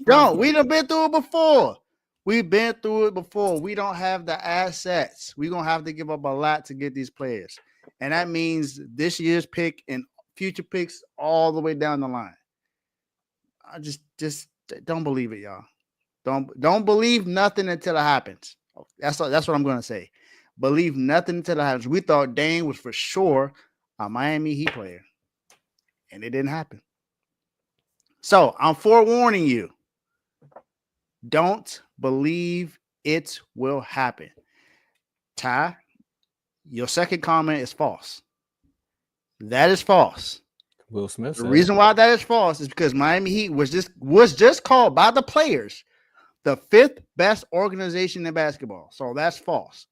Don't. We done been through it before. We've been through it before. We don't have the assets. We're going to have to give up a lot to get these players. And that means this year's pick and future picks all the way down the line. I just don't believe it, y'all. Don't believe nothing until it happens. That's what I'm going to say. Believe nothing until it happens. We thought Dane was for sure a Miami Heat player, and it didn't happen. So I'm forewarning you. Don't believe it will happen. Ty, your second comment is false. That is false. Will Smith. The reason why that is false is because Miami Heat was just called by the players the 5th best organization in basketball. So that's false.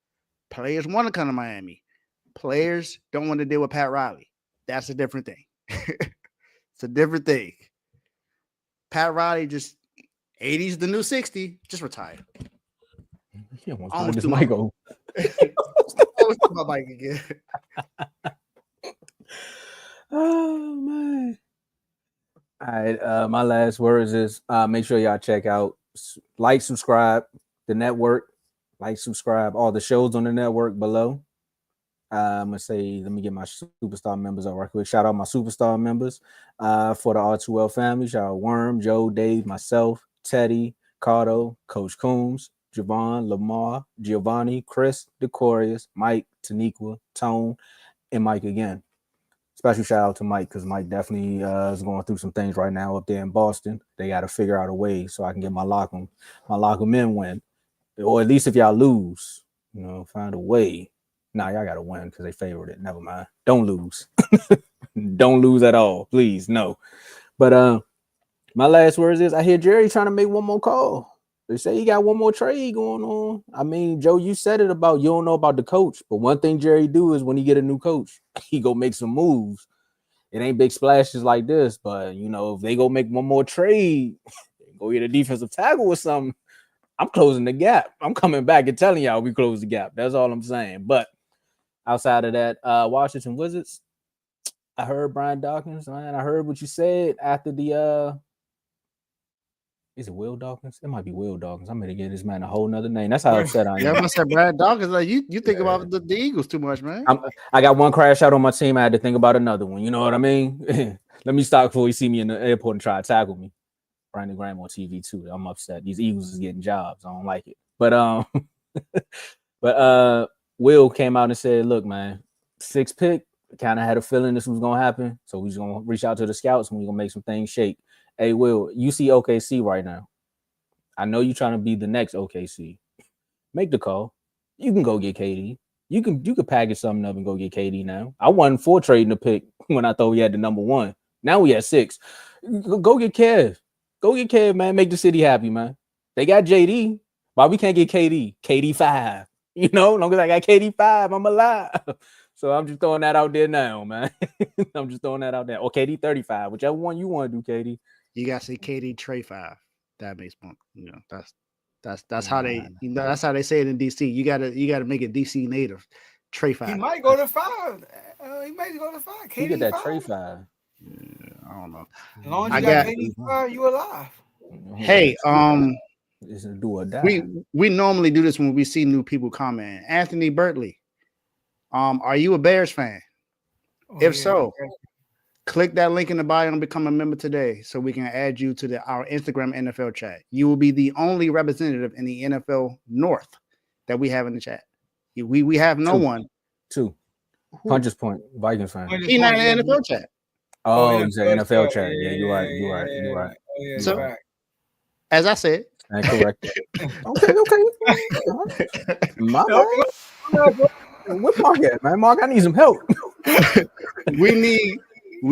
Players want to come to Miami. Players don't want to deal with Pat Riley. That's a different thing. It's a different thing. Pat Riley just 80's the new 60. Just retire. Almost this mic go. Almost my mic again. Oh man. All right. My last words is make sure y'all check out, like, subscribe the network, like, subscribe all the shows on the network below. I'm gonna say, let me get my superstar members out right quick. Shout out my superstar members for the R2L family. Shout out Worm, Joe, Dave, myself, Teddy, Cardo, Coach Coombs, Javon, Lamar, Giovanni, Chris, Decorius, Mike, Taniqua, Tone, and Mike again. Special shout out to Mike because Mike definitely is going through some things right now up there in Boston. They got to figure out a way so I can get my lock 'em in win, or at least if y'all lose, find a way. Nah, y'all got to win because they favored it. Never mind. Don't lose. Don't lose at all, please. No. But my last words is I hear Jerry trying to make one more call. They say he got one more trade going on. I mean, Joe, you said it about you don't know about the coach, but one thing Jerry do is when he get a new coach, he go make some moves. It ain't big splashes like this, but if they go make one more trade, go get a defensive tackle or something, I'm closing the gap. I'm coming back and telling y'all we close the gap. That's all I'm saying. But outside of that, Washington Wizards, I heard Brian Dawkins, man. I heard what you said after the is it Will Dawkins? It might be Will Dawkins. I'm gonna give this man a whole nother name. That's how upset I am. Yeah, I said Brad Dawkins. Like you think about the Eagles too much, man. I got one crash out on my team. I had to think about another one. You know what I mean? Let me stop before you see me in the airport and try to tackle me. Brandon Graham on TV too. I'm upset. These Eagles is getting jobs. I don't like it. But Will came out and said, "Look, man, 6th pick. Kind of had a feeling this was gonna happen, so we're just gonna reach out to the scouts and we're gonna make some things shake." Hey, Will, you see OKC right now. I know you're trying to be the next OKC. Make the call. You can go get KD. You can package something up and go get KD now. I wasn't for trading the pick when I thought we had the number 1. Now we at 6. Go get Kev. Go get Kev, man. Make the city happy, man. They got JD. Why we can't get KD? KD 5. Long as I got KD 5, I'm alive. So I'm just throwing that out there now, man. I'm just throwing that out there. Or KD 35, whichever one you want to do, KD. You gotta say KD Trey 5. That makes fun. That's how they that's how they say it in DC. You gotta make it DC native. Trey 5. He might go to 5. He might go to 5. He get that Trey 5. Yeah, I don't know. As long as you got KD 5, you alive. Hey, It's a do or die. we normally do this when we see new people comment. Anthony Bertley, are you a Bears fan? If so, click that link in the bio and become a member today so we can add you to our Instagram NFL chat. You will be the only representative in the NFL North that we have in the chat. We have no one. 2. Punches Point, Vikings fan. He's not in the NFL chat. Oh, he's an NFL chat. Yeah, you're right. Oh, yeah, So, as I said, correct. Okay. My bad. What Mark at, man? Mark, I need some help. we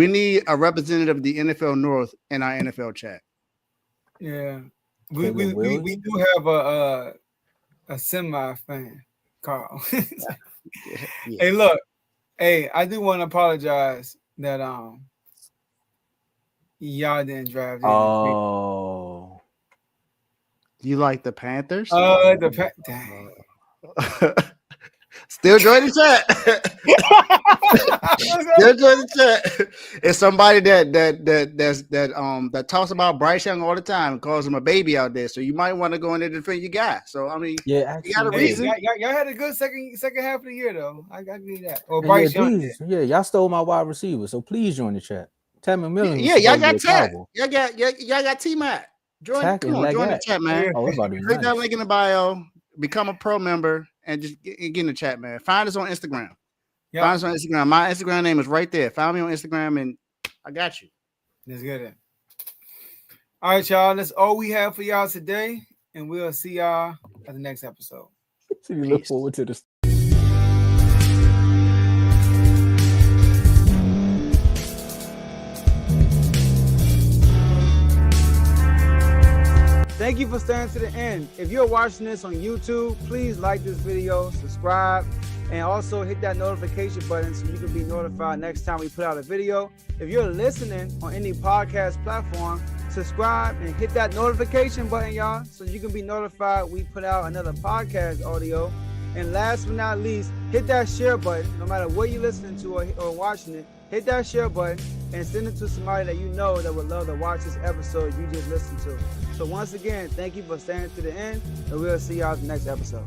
need a representative of the NFL North in our NFL chat. Yeah, we do have a semi fan, Carl. Yeah. Hey, look, I do want to apologize that Y'all didn't draft. Oh, You like the Panthers? Dang. Still join the chat. Still join the chat. It's somebody that talks about Bryce Young all the time and calls him a baby out there. So you might want to go in there to defend your guy. So I mean, yeah, you got a actually, reason. Y'all had a good second half of the year though. I give you that. Or And Bryce yeah, Young. please, yeah, y'all stole my wide receiver, so please join the chat. Tammy Millen was Yeah, y'all supposed to be got a Tat. Cowboy. Y'all got T-Mac. Join, Tack come and on, join the Lagat. chat, man. Oh, it's about to be Click that nice. link in the bio, become a pro member, and just get in the chat, man. Find us on Instagram. Yep. Find us on Instagram. My Instagram name is right there. Find me on Instagram, and I got you. Let's get it. All right, y'all. That's all we have for y'all today, and we'll see y'all at the next episode. So you look Peace. forward to this. Thank you for staying to the end. If you're watching this on YouTube, please like this video, subscribe, and also hit that notification button so you can be notified next time we put out a video. If you're listening on any podcast platform, subscribe and hit that notification button, y'all, so you can be notified we put out another podcast audio. And last but not least, hit that share button. No matter what you're listening to or watching it, hit that share button and send it to somebody that you know that would love to watch this episode you just listened to. So once again, thank you for staying to the end, and we'll see y'all in the next episode.